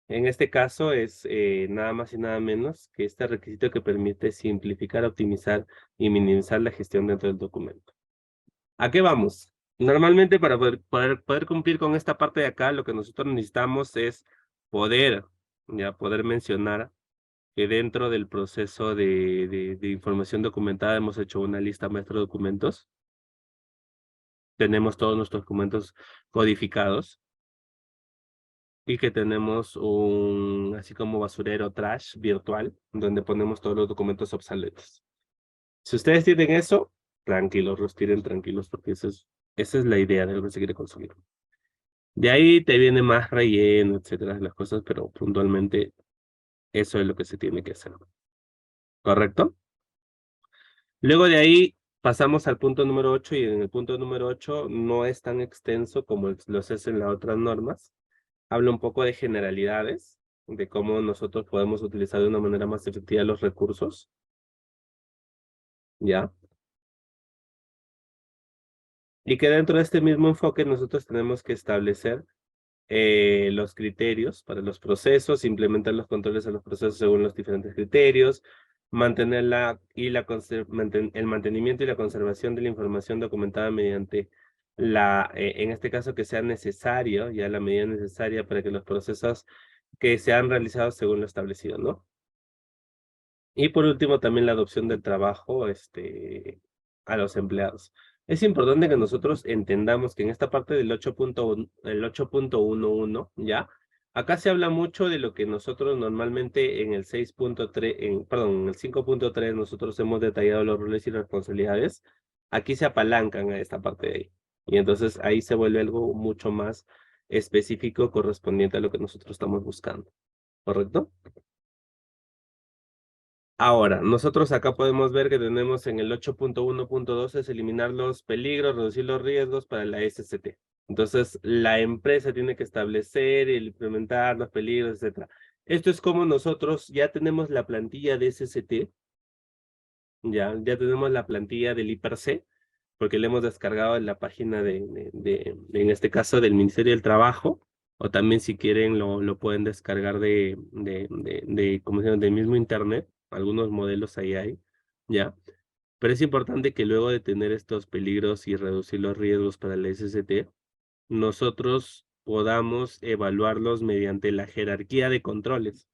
en este caso, es nada más y nada menos que este requisito que permite simplificar, optimizar y minimizar la gestión dentro del documento. ¿A qué vamos? Normalmente para poder cumplir con esta parte de acá, lo que nosotros necesitamos es poder mencionar que dentro del proceso de información documentada hemos hecho una lista maestra de documentos. Tenemos todos nuestros documentos codificados y que tenemos así como basurero trash virtual, donde ponemos todos los documentos obsoletos. Si ustedes tienen eso, tranquilos, respiren tranquilos, porque esa es la idea de lo que se quiere conseguir. De ahí te viene más relleno, etcétera, las cosas, pero puntualmente eso es lo que se tiene que hacer. ¿Correcto? Luego de ahí pasamos al punto número 8 y en el punto número 8 no es tan extenso como lo es en las otras normas. Habla un poco de generalidades, de cómo nosotros podemos utilizar de una manera más efectiva los recursos. ¿Ya? Y que dentro de este mismo enfoque nosotros tenemos que establecer los criterios para los procesos, implementar los controles a los procesos según los diferentes criterios, mantener el mantenimiento y la conservación de la información documentada mediante en este caso que sea necesario, ya la medida necesaria para que los procesos que sean realizados según lo establecido, ¿no? Y por último, también la adopción del trabajo, a los empleados. Es importante que nosotros entendamos que en esta parte del 8.11, ¿ya? Acá se habla mucho de lo que nosotros normalmente en el 6.3, perdón, en el 5.3 nosotros hemos detallado los roles y responsabilidades. Aquí se apalancan a esta parte de ahí. Y entonces ahí se vuelve algo mucho más específico correspondiente a lo que nosotros estamos buscando. ¿Correcto? Ahora, nosotros acá podemos ver que tenemos en el 8.1.2 es eliminar los peligros, reducir los riesgos para la SCT. Entonces, la empresa tiene que establecer y implementar los peligros, etcétera. Esto es como nosotros ya tenemos la plantilla de SCT, ya tenemos la plantilla del IPRC, porque le hemos descargado en la página en este caso, del Ministerio del Trabajo, o también si quieren lo pueden descargar ¿cómo se llama? Del mismo internet, algunos modelos ahí hay, ¿ya? Pero es importante que luego de tener estos peligros y reducir los riesgos para la SST, nosotros podamos evaluarlos mediante la jerarquía de controles.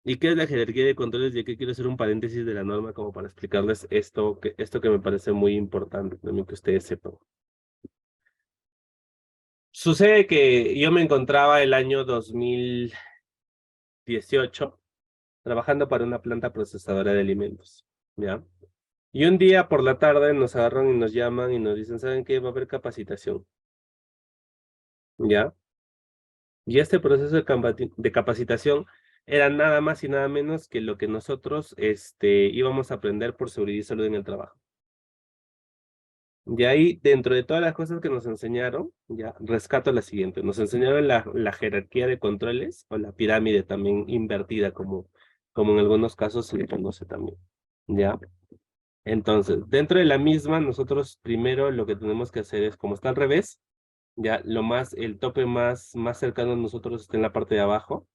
¿Y qué es la jerarquía de controles? Y aquí quiero hacer un paréntesis de la norma como para explicarles esto que me parece muy importante también que ustedes sepan. Sucede que yo me encontraba el año 2018 trabajando para una planta procesadora de alimentos, ¿ya? Y un día por la tarde nos agarran y nos llaman y nos dicen, ¿saben qué? Va a haber capacitación, ¿ya? Y este proceso de capacitación era nada más y nada menos que lo que nosotros íbamos a aprender por seguridad y salud en el trabajo. Y ahí, dentro de todas las cosas que nos enseñaron, ya rescato la siguiente. Nos enseñaron la jerarquía de controles o la pirámide también invertida, como en algunos casos se le conoce también. ¿Ya? Entonces, dentro de la misma, nosotros primero lo que tenemos que hacer es, como está al revés, ya el tope más cercano a nosotros está en la parte de abajo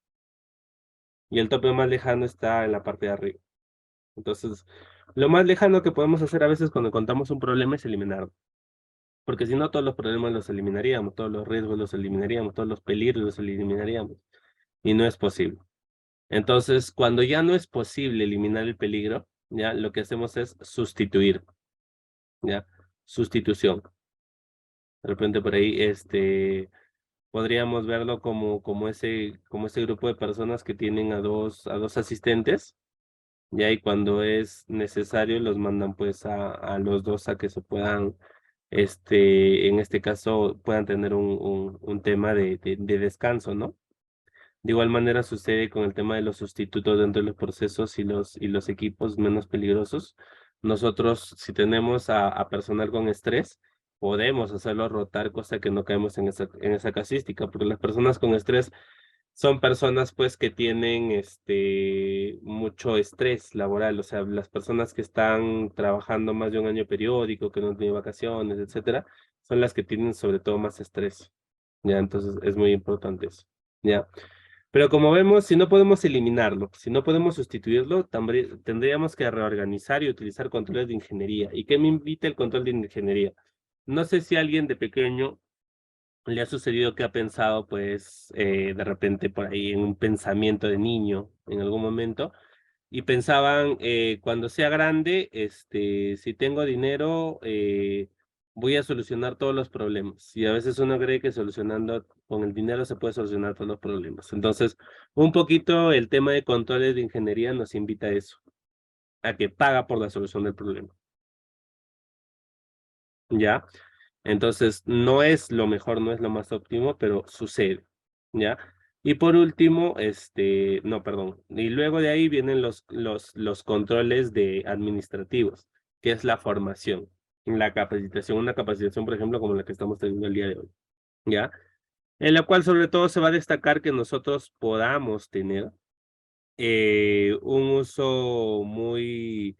y el tope más lejano está en la parte de arriba. Entonces, lo más lejano que podemos hacer a veces cuando contamos un problema es eliminarlo. Porque si no, todos los problemas los eliminaríamos, todos los riesgos los eliminaríamos, todos los peligros los eliminaríamos. Y no es posible. Entonces, cuando ya no es posible eliminar el peligro, ya lo que hacemos es sustituir, ya, sustitución. De repente por ahí, podríamos verlo como ese grupo de personas que tienen a dos asistentes, ya, y cuando es necesario los mandan pues a los dos a que se puedan en este caso puedan tener un tema de descanso, ¿no? De igual manera sucede con el tema de los sustitutos dentro de los procesos y los equipos menos peligrosos. Nosotros, si tenemos a personal con estrés, podemos hacerlo rotar, cosa que no caemos en esa casística, porque las personas con estrés son personas pues que tienen mucho estrés laboral, o sea, las personas que están trabajando más de un año periódico, que no tienen vacaciones, etcétera, son las que tienen sobre todo más estrés. Ya, entonces es muy importante eso. Ya. Pero como vemos, si no podemos eliminarlo, si no podemos sustituirlo, tendríamos que reorganizar y utilizar controles de ingeniería. ¿Y qué me invita el control de ingeniería? No sé si alguien de pequeño le ha sucedido que ha pensado, pues, de repente por ahí en un pensamiento de niño en algún momento, y pensaban, cuando sea grande, si tengo dinero, voy a solucionar todos los problemas. Y a veces uno cree que solucionando con el dinero se puede solucionar todos los problemas. Entonces, un poquito el tema de controles de ingeniería nos invita a eso, a que paga por la solución del problema. ¿Ya? Entonces, no es lo mejor, no es lo más óptimo, pero sucede, ¿ya? Y por último, no, perdón. Y luego de ahí vienen los controles de administrativos, que es la formación, la capacitación, una capacitación, por ejemplo, como la que estamos teniendo el día de hoy, ¿ya? En la cual sobre todo se va a destacar que nosotros podamos tener un uso muy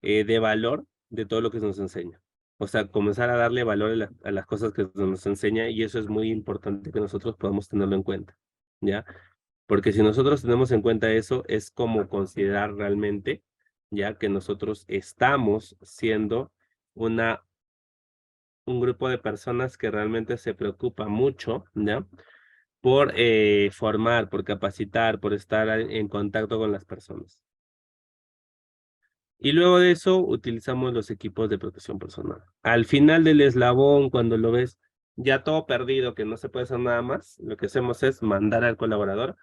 de valor de todo lo que se nos enseña. O sea, comenzar a darle valor a las cosas que se nos enseña y eso es muy importante que nosotros podamos tenerlo en cuenta, ¿ya? Porque si nosotros tenemos en cuenta eso, es como considerar realmente, ya que nosotros estamos siendo un grupo de personas que realmente se preocupa mucho, ¿ya? Por formar, por capacitar, por estar en contacto con las personas. Y luego de eso utilizamos los equipos de protección personal. Al final del eslabón, cuando lo ves ya todo perdido, que no se puede hacer nada más, lo que hacemos es mandar al colaborador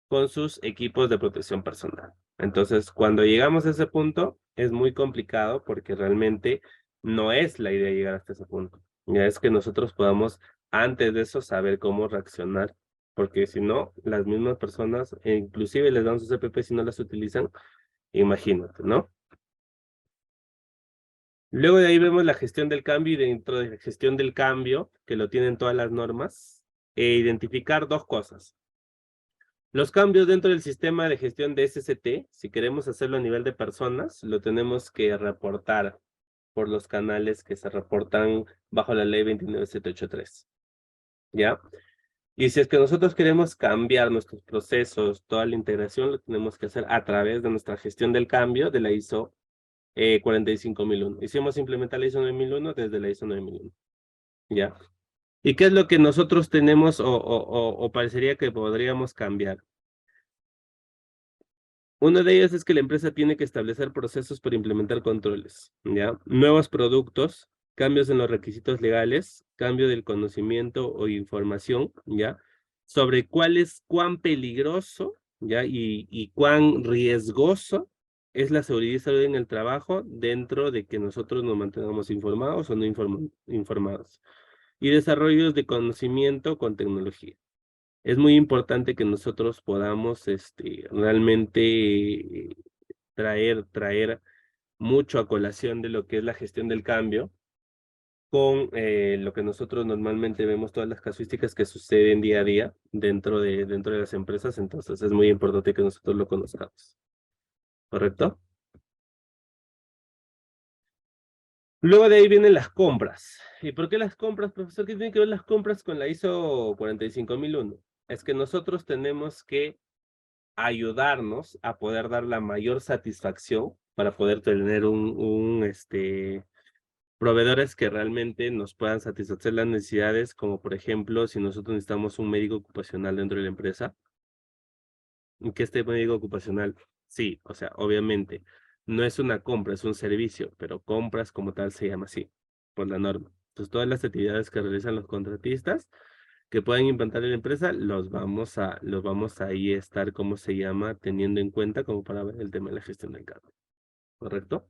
con sus equipos de protección personal. Entonces, cuando llegamos a ese punto, es muy complicado porque realmente no es la idea llegar hasta ese punto. Ya es que nosotros podamos, antes de eso, saber cómo reaccionar, porque si no, las mismas personas, e inclusive les dan sus EPP si no las utilizan, imagínate, ¿no? Luego de ahí vemos la gestión del cambio y dentro de la gestión del cambio, que lo tienen todas las normas, identificar dos cosas. Los cambios dentro del sistema de gestión de SCT, si queremos hacerlo a nivel de personas, lo tenemos que reportar por los canales que se reportan bajo la ley 29783. ¿Ya? Y si es que nosotros queremos cambiar nuestros procesos, toda la integración, lo tenemos que hacer a través de nuestra gestión del cambio de la ISO 45001. Hicimos implementar la ISO 9001 desde la ISO 9001. ¿Ya? ¿Y qué es lo que nosotros tenemos o parecería que podríamos cambiar? Uno de ellos es que la empresa tiene que establecer procesos para implementar controles, ¿ya? Nuevos productos, cambios en los requisitos legales, cambio del conocimiento o información, ¿ya? Sobre cuán peligroso, ¿ya? Y cuán riesgoso es la seguridad y salud en el trabajo dentro de que nosotros nos mantengamos informados o no informados. Y desarrollos de conocimiento con tecnología. Es muy importante que nosotros podamos realmente traer mucho a colación de lo que es la gestión del cambio con lo que nosotros normalmente vemos, todas las casuísticas que suceden día a día dentro de las empresas, entonces es muy importante que nosotros lo conozcamos. ¿Correcto? Luego de ahí vienen las compras. ¿Y por qué las compras, profesor? ¿Qué tienen que ver las compras con la ISO 45001? Es que nosotros tenemos que ayudarnos a poder dar la mayor satisfacción para poder tener proveedores que realmente nos puedan satisfacer las necesidades, como por ejemplo, si nosotros necesitamos un médico ocupacional dentro de la empresa, que este médico ocupacional, sí, o sea, obviamente, no es una compra, es un servicio, pero compras como tal se llama así, por la norma. Entonces, todas las actividades que realizan los contratistas que puedan implantar en la empresa, los vamos a ahí estar, ¿cómo se llama? Teniendo en cuenta como para ver el tema de la gestión del cambio. ¿Correcto?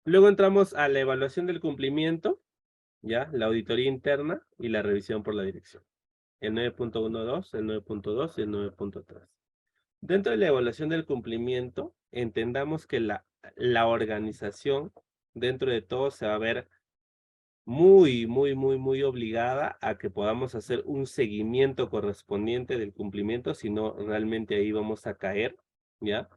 Luego entramos a la evaluación del cumplimiento, ¿ya? La auditoría interna y la revisión por la dirección. El 9.12, el 9.2 y el 9.3. Dentro de la evaluación del cumplimiento, entendamos que la organización, dentro de todo, se va a ver muy obligada a que podamos hacer un seguimiento correspondiente del cumplimiento, si no, realmente ahí vamos a caer, ¿ya?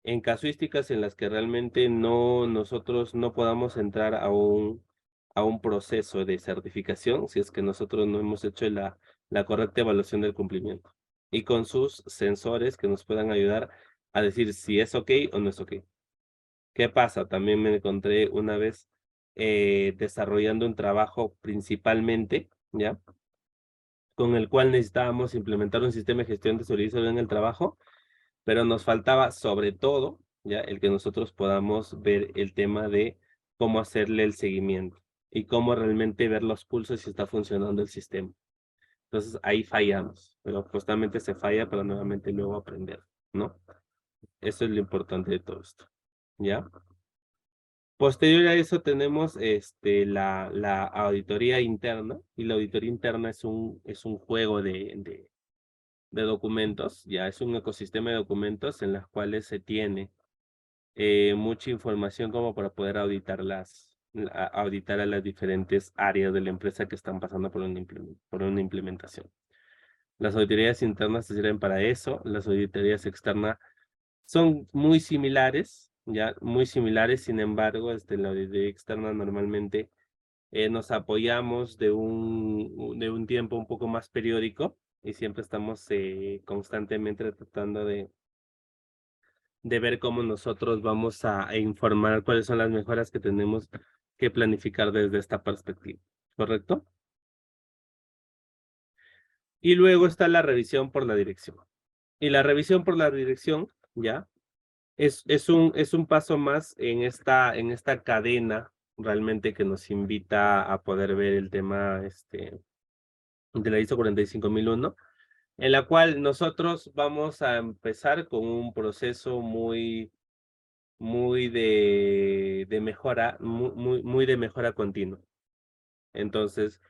En casuísticas en las que realmente nosotros no podamos entrar a un proceso de certificación, si es que nosotros no hemos hecho la correcta evaluación del cumplimiento. Y con sus sensores que nos puedan ayudar a decir si es ok o no es ok. ¿Qué pasa? También me encontré una vez desarrollando un trabajo principalmente, ¿ya? Con el cual necesitábamos implementar un sistema de gestión de seguridad y salud en el trabajo, pero nos faltaba sobre todo, ¿ya? El que nosotros podamos ver el tema de cómo hacerle el seguimiento y cómo realmente ver los pulsos si está funcionando el sistema. Entonces ahí fallamos, pero justamente se falla para nuevamente luego aprender, ¿no? Eso es lo importante de todo esto, ¿ya? Posterior a eso tenemos la auditoría interna, y la auditoría interna es un juego de documentos, ya es un ecosistema de documentos en los cuales se tiene mucha información como para poder auditar auditar a las diferentes áreas de la empresa que están pasando por una implementación. Las auditorías internas se sirven para eso, las auditorías externas son muy similares, ya, muy similares. Sin embargo, la auditoría externa normalmente nos apoyamos de un tiempo un poco más periódico y siempre estamos constantemente tratando de ver cómo nosotros vamos a informar cuáles son las mejoras que tenemos que planificar desde esta perspectiva, ¿correcto? Y luego está la revisión por la dirección. Y la revisión por la dirección, ¿ya? Es un paso más en esta cadena realmente que nos invita a poder ver el tema de la ISO 45001, en la cual nosotros vamos a empezar con un proceso muy de mejora, muy de mejora continua. Entonces,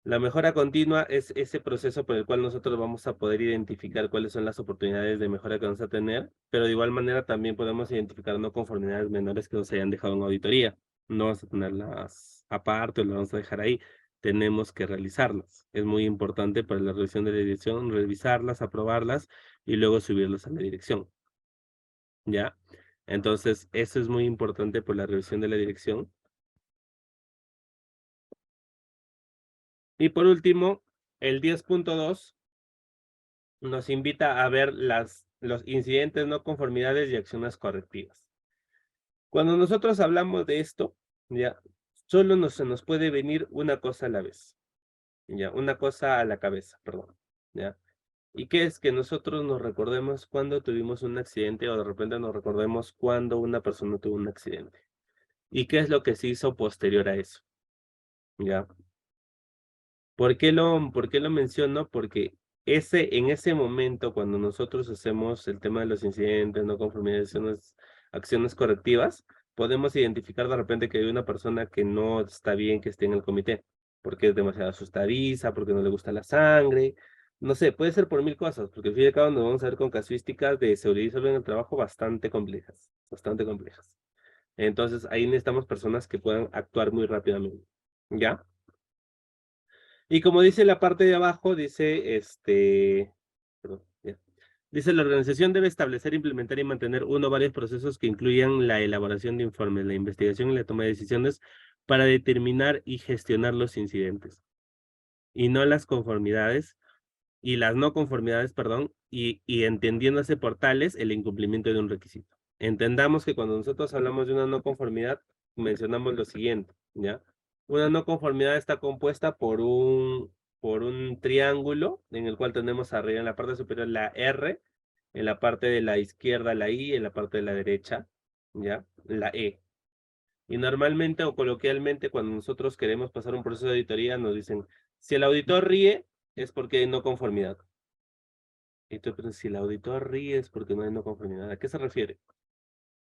la mejora continua es ese proceso por el cual nosotros vamos a poder identificar cuáles son las oportunidades de mejora que vamos a tener, pero de igual manera también podemos identificar no conformidades menores que nos hayan dejado en auditoría. No vamos a tenerlas aparte o las vamos a dejar ahí. Tenemos que realizarlas. Es muy importante para la revisión de la dirección, revisarlas, aprobarlas y luego subirlas a la dirección. ¿Ya? Entonces, eso es muy importante por la revisión de la dirección. Y por último, el 10.2 nos invita a ver los incidentes, no conformidades y acciones correctivas. Cuando nosotros hablamos de esto, ya, solo se nos puede venir una cosa a la vez, ya, una cosa a la cabeza, perdón, ya. ¿Y qué es? Que nosotros nos recordemos cuando tuvimos un accidente o de repente nos recordemos cuando una persona tuvo un accidente. ¿Y qué es lo que se hizo posterior a eso? ¿Ya? Por qué lo menciono? Porque en ese momento, cuando nosotros hacemos el tema de los incidentes, no conformidades, acciones correctivas, podemos identificar de repente que hay una persona que no está bien que esté en el comité, porque es demasiado asustadiza, porque no le gusta la sangre, no sé, puede ser por mil cosas, porque al fin y al cabo nos vamos a ver con casuísticas de seguridad y salud en el trabajo bastante complejas, bastante complejas. Entonces, ahí necesitamos personas que puedan actuar muy rápidamente, ¿ya? Y como dice la parte de abajo, dice, perdón, ya. Dice, la organización debe establecer, implementar y mantener uno o varios procesos que incluyan la elaboración de informes, la investigación y la toma de decisiones para determinar y gestionar los incidentes, y no las conformidades, y las no conformidades, perdón, y entendiéndose por tales el incumplimiento de un requisito. Entendamos que cuando nosotros hablamos de una no conformidad, mencionamos lo siguiente, ¿ya? Una no conformidad está compuesta por un triángulo en el cual tenemos arriba en la parte superior la R, en la parte de la izquierda la I, en la parte de la derecha, ¿ya? La E. Y normalmente o coloquialmente cuando nosotros queremos pasar un proceso de auditoría nos dicen, si el auditor ríe es porque hay no conformidad. Y tú, pero si el auditor ríe es porque no hay no conformidad. ¿A qué se refiere?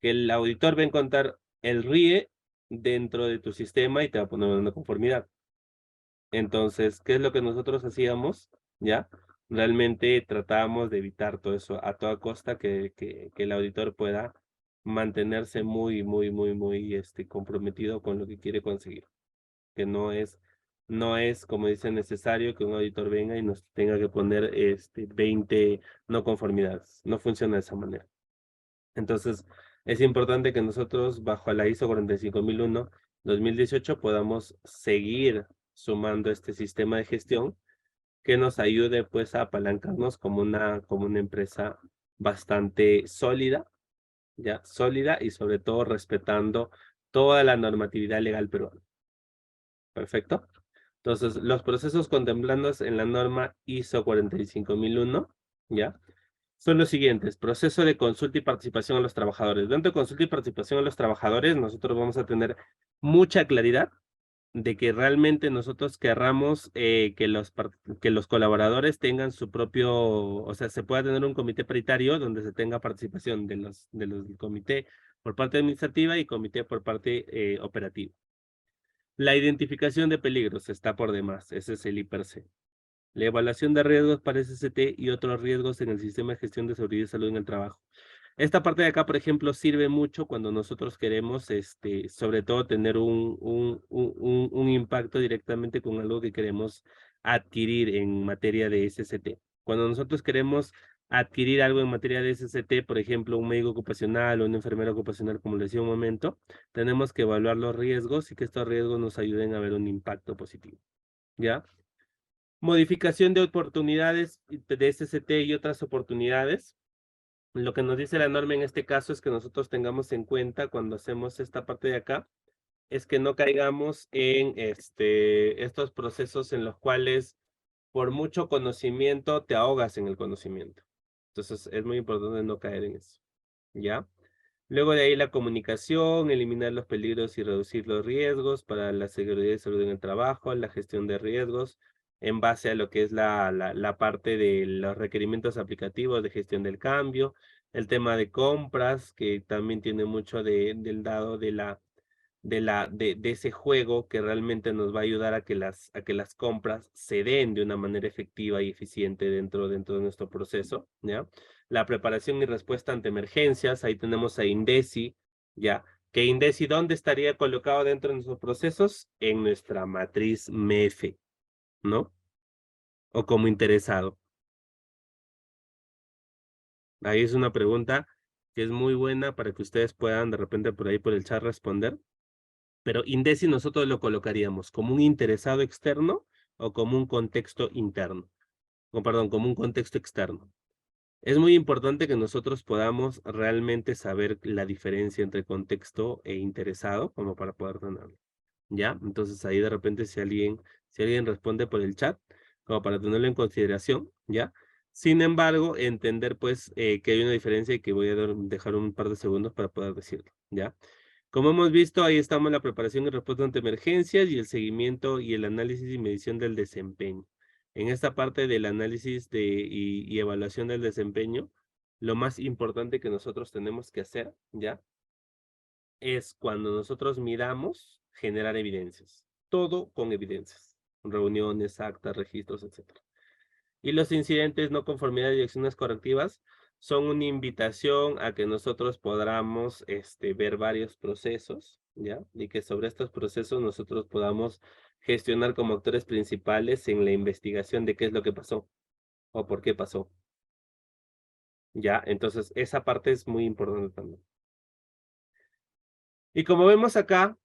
Que el auditor va a encontrar el ríe dentro de tu sistema y te va a poner una conformidad. Entonces, ¿qué es lo que nosotros hacíamos? ¿Ya? Realmente tratábamos de evitar todo eso a toda costa, que el auditor pueda mantenerse muy comprometido con lo que quiere conseguir. Que no es, como dice, necesario que un auditor venga y nos tenga que poner 20 no conformidades. No funciona de esa manera. Entonces, es importante que nosotros, bajo la ISO 45001 2018, podamos seguir sumando este sistema de gestión que nos ayude pues a apalancarnos como una empresa bastante sólida, ya, sólida y sobre todo respetando toda la normatividad legal peruana. Perfecto. Entonces, los procesos contemplados en la norma ISO 45001, ¿ya? Son los siguientes: proceso de consulta y participación a los trabajadores. Dentro de consulta y participación a los trabajadores, nosotros vamos a tener mucha claridad de que realmente nosotros querramos que los colaboradores tengan su propio, o sea, se pueda tener un comité paritario donde se tenga participación de los del comité, por parte administrativa y comité por parte operativa. La identificación de peligros está por demás, ese es el I+C. La evaluación de riesgos para SST y otros riesgos en el sistema de gestión de seguridad y salud en el trabajo. Esta parte de acá, por ejemplo, sirve mucho cuando nosotros queremos, sobre todo, tener un impacto directamente con algo que queremos adquirir en materia de SST. Cuando nosotros queremos adquirir algo en materia de SST, por ejemplo, un médico ocupacional o una enfermera ocupacional, como le decía un momento, tenemos que evaluar los riesgos y que estos riesgos nos ayuden a ver un impacto positivo. ¿Ya? Modificación de oportunidades de SST y otras oportunidades. Lo que nos dice la norma en este caso es que nosotros tengamos en cuenta cuando hacemos esta parte de acá, es que no caigamos en estos procesos en los cuales por mucho conocimiento te ahogas en el conocimiento. Entonces es muy importante no caer en eso, ¿ya? Luego de ahí la comunicación, eliminar los peligros y reducir los riesgos para la seguridad y salud en el trabajo, la gestión de riesgos en base a lo que es la parte de los requerimientos aplicativos de gestión del cambio, el tema de compras, que también tiene mucho del dado de ese juego que realmente nos va a ayudar a que las compras se den de una manera efectiva y eficiente dentro de nuestro proceso, ¿ya? La preparación y respuesta ante emergencias, ahí tenemos a INDECI, ¿ya? Que INDECI, ¿dónde estaría colocado dentro de nuestros procesos? En nuestra matriz MEF, ¿no? O como interesado. Ahí es una pregunta que es muy buena para que ustedes puedan de repente por ahí por el chat responder. Pero INDECI nosotros lo colocaríamos como un interesado externo o como un contexto interno. O, perdón, como un contexto externo. Es muy importante que nosotros podamos realmente saber la diferencia entre contexto e interesado, como para poder tenerlo. ¿Ya? Entonces ahí de repente si alguien responde por el chat, como para tenerlo en consideración, ¿ya? Sin embargo, entender pues que hay una diferencia y que voy a dejar un par de segundos para poder decirlo, ¿ya? Como hemos visto, ahí estamos en la preparación y respuesta ante emergencias y el seguimiento y el análisis y medición del desempeño. En esta parte del análisis y evaluación del desempeño, lo más importante que nosotros tenemos que hacer, ¿ya? Es cuando nosotros midamos, generar evidencias. Todo con evidencias. Reuniones, actas, registros, etc. Y los incidentes no conformidad y acciones correctivas son una invitación a que nosotros podamos ver varios procesos, ¿ya? Y que sobre estos procesos nosotros podamos gestionar como actores principales en la investigación de qué es lo que pasó o por qué pasó, ¿ya? Entonces, esa parte es muy importante también. Y como vemos acá,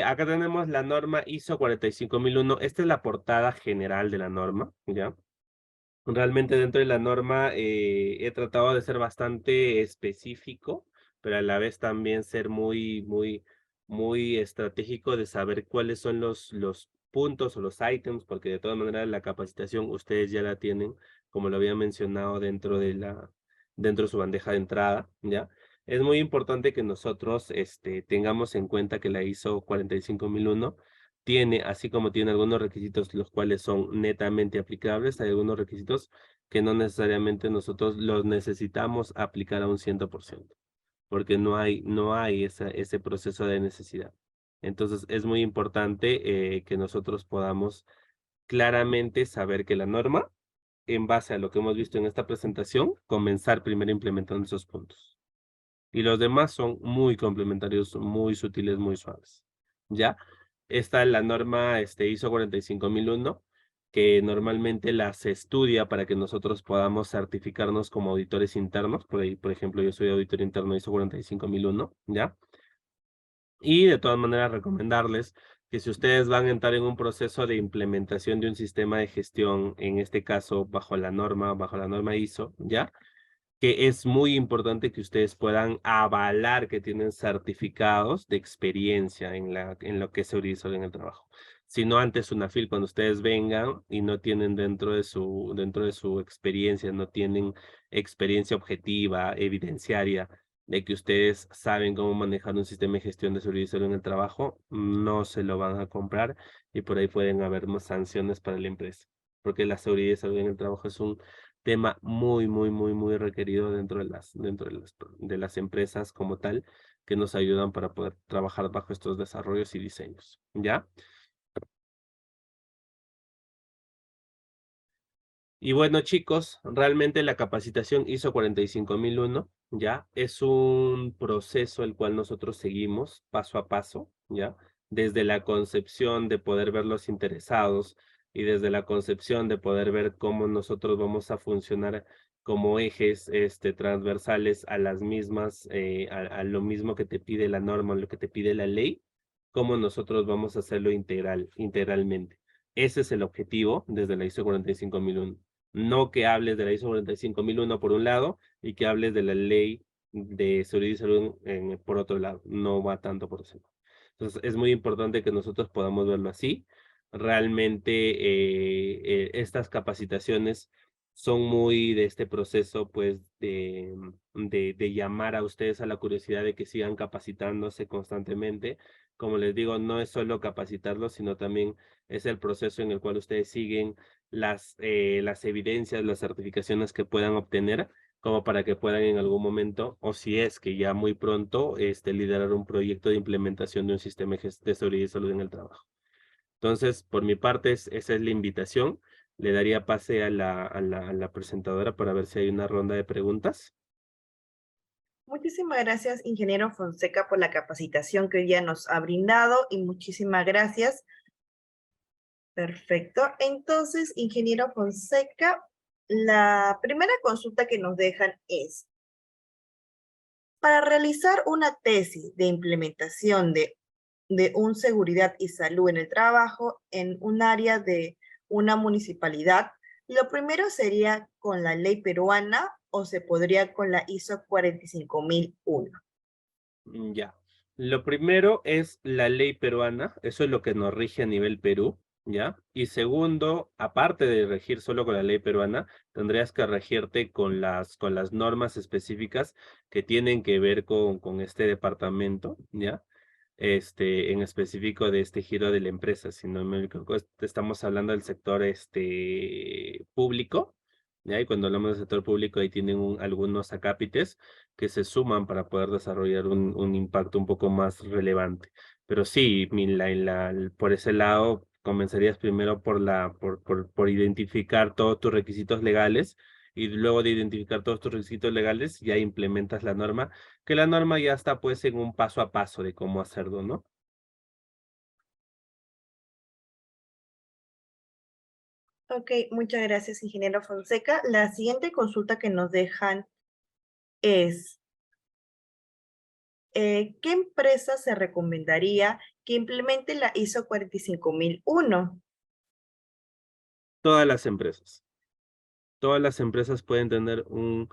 acá tenemos la norma ISO 45001. Esta es la portada general de la norma, ¿ya? Realmente dentro de la norma he tratado de ser bastante específico, pero a la vez también ser muy estratégico de saber cuáles son los puntos o los ítems, porque de todas maneras la capacitación ustedes ya la tienen, como lo había mencionado dentro de su bandeja de entrada, ¿ya? Es muy importante que nosotros tengamos en cuenta que la ISO 45001 tiene, así como tiene algunos requisitos los cuales son netamente aplicables, hay algunos requisitos que no necesariamente nosotros los necesitamos aplicar a un 100%, porque no hay ese proceso de necesidad. Entonces, es muy importante que nosotros podamos claramente saber que la norma, en base a lo que hemos visto en esta presentación, comenzar primero implementando esos puntos. Y los demás son muy complementarios, muy sutiles, muy suaves. ¿Ya? Esta es la norma ISO 45001, que normalmente se estudia para que nosotros podamos certificarnos como auditores internos. Por ahí, por ejemplo, yo soy auditor interno ISO 45001, ¿ya? Y de todas maneras recomendarles que si ustedes van a entrar en un proceso de implementación de un sistema de gestión, en este caso bajo la norma ISO, ¿ya? Que es muy importante que ustedes puedan avalar que tienen certificados de experiencia en lo que es seguridad en el trabajo. Si no, antes UNAFIL, cuando ustedes vengan y no tienen dentro de su experiencia, no tienen experiencia objetiva, evidenciaria, de que ustedes saben cómo manejar un sistema de gestión de seguridad en el trabajo, no se lo van a comprar y por ahí pueden haber más sanciones para la empresa, porque la seguridad en el trabajo es un tema muy, muy, muy, muy requerido dentro de las empresas como tal, que nos ayudan para poder trabajar bajo estos desarrollos y diseños, ¿ya? Y bueno, chicos, realmente la capacitación ISO 45001, ¿ya? Es un proceso el cual nosotros seguimos paso a paso, ¿ya? Desde la concepción de poder ver los interesados y desde la concepción de poder ver cómo nosotros vamos a funcionar como ejes transversales a las mismas, a lo mismo que te pide la norma, lo que te pide la ley, cómo nosotros vamos a hacerlo integralmente. Ese es el objetivo desde la ISO 45001. No que hables de la ISO 45001 por un lado y que hables de la ley de seguridad y salud por otro lado. No va tanto por eso. Entonces, es muy importante que nosotros podamos verlo así. Realmente, estas capacitaciones son muy de este proceso, pues, de llamar a ustedes a la curiosidad de que sigan capacitándose constantemente. Como les digo, no es solo capacitarlos, sino también es el proceso en el cual ustedes siguen las evidencias, las certificaciones que puedan obtener, como para que puedan en algún momento, o si es que ya muy pronto, liderar un proyecto de implementación de un sistema de seguridad y salud en el trabajo. Entonces, por mi parte, esa es la invitación. Le daría pase a la presentadora para ver si hay una ronda de preguntas. Muchísimas gracias, ingeniero Fonseca, por la capacitación que hoy día nos ha brindado y muchísimas gracias. Perfecto. Entonces, ingeniero Fonseca, la primera consulta que nos dejan es, para realizar una tesis de implementación de un seguridad y salud en el trabajo en un área de una municipalidad, lo primero sería con la ley peruana o se podría con la ISO 45001. Ya. Lo primero es la ley peruana, eso es lo que nos rige a nivel Perú, ¿ya? Y segundo, aparte de regir solo con la ley peruana, tendrías que regirte con las normas específicas que tienen que ver con este departamento, ¿ya? En específico de este giro de la empresa, si no me equivoco, estamos hablando del sector público, ¿ya? Y cuando hablamos del sector público, ahí tienen algunos acápites que se suman para poder desarrollar un impacto un poco más relevante. Pero sí, por ese lado, comenzarías primero por identificar todos tus requisitos legales y luego de identificar todos tus requisitos legales, ya implementas la norma, que la norma ya está pues en un paso a paso de cómo hacerlo, ¿no? Ok, muchas gracias, ingeniero Fonseca. La siguiente consulta que nos dejan es, ¿qué empresa se recomendaría que implemente la ISO 45001? Todas las empresas. Todas las empresas pueden tener un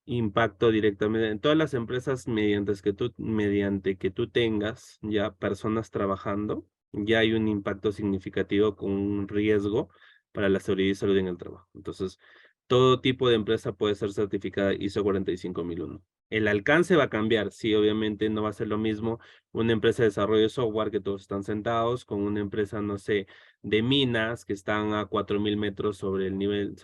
impacto directamente. En todas las empresas, mediante que tú tengas ya personas trabajando, ya hay un impacto significativo con un riesgo para la seguridad y salud en el trabajo. Entonces, todo tipo de empresa puede ser certificada ISO 45001. El alcance va a cambiar, sí, obviamente no va a ser lo mismo una empresa de desarrollo de software que todos están sentados con una empresa, no sé, de minas que están a 4000 metros sobre el nivel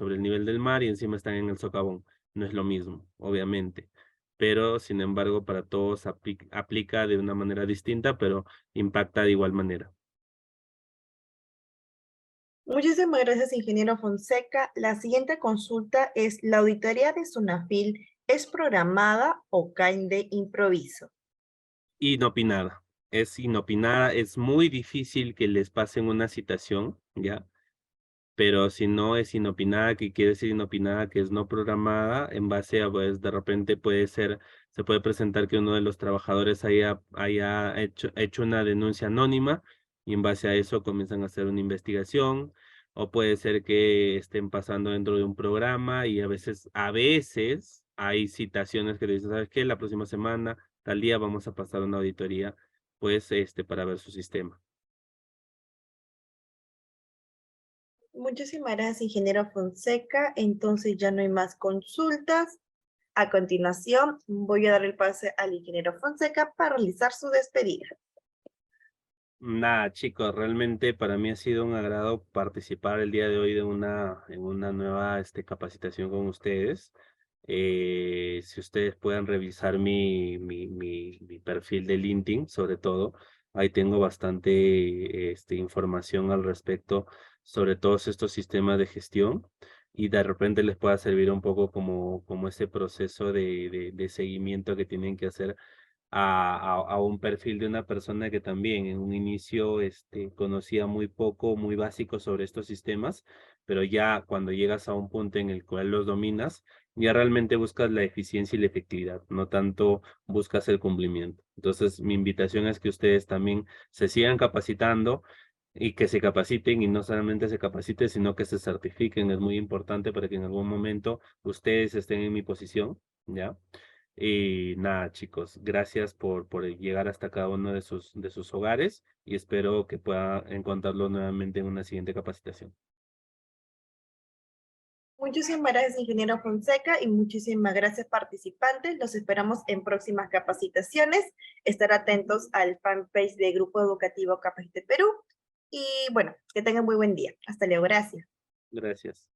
del mar y encima están en el socavón. No es lo mismo, obviamente. Pero, sin embargo, para todos aplica de una manera distinta, pero impacta de igual manera. Muchísimas gracias, ingeniero Fonseca. La siguiente consulta es, ¿la auditoría de SUNAFIL es programada o cae de improviso? Inopinada. Es inopinada, es muy difícil que les pasen una citación, ¿ya? Pero si no es inopinada, que quiere decir inopinada, que es no programada, en base a, pues, de repente se puede presentar que uno de los trabajadores haya hecho una denuncia anónima y en base a eso comienzan a hacer una investigación, o puede ser que estén pasando dentro de un programa y a veces hay citaciones que te dicen, ¿sabes qué? La próxima semana, tal día vamos a pasar una auditoría, pues, para ver su sistema. Muchísimas gracias, ingeniero Fonseca. Entonces ya no hay más consultas. A continuación, voy a dar el pase al ingeniero Fonseca para realizar su despedida. Nada, chicos, realmente para mí ha sido un agrado participar el día de hoy en una nueva capacitación con ustedes. Si ustedes puedan revisar mi perfil de LinkedIn, sobre todo, ahí tengo bastante información al respecto sobre todos estos sistemas de gestión y de repente les pueda servir un poco como ese proceso de seguimiento que tienen que hacer a un perfil de una persona que también en un inicio conocía muy poco, muy básico sobre estos sistemas, pero ya cuando llegas a un punto en el cual los dominas, ya realmente buscas la eficiencia y la efectividad, no tanto buscas el cumplimiento. Entonces, mi invitación es que ustedes también se sigan capacitando y que se capaciten y no solamente se capaciten, sino que se certifiquen. Es muy importante para que en algún momento ustedes estén en mi posición, ¿ya? Y nada, chicos, gracias por llegar hasta cada uno de sus hogares y espero que pueda encontrarlo nuevamente en una siguiente capacitación. Muchísimas gracias, ingeniero Fonseca, y muchísimas gracias, participantes. Los esperamos en próximas capacitaciones. Estar atentos al fanpage de Grupo Educativo Capacite Perú. Y bueno, que tengan muy buen día. Hasta luego, gracias. Gracias.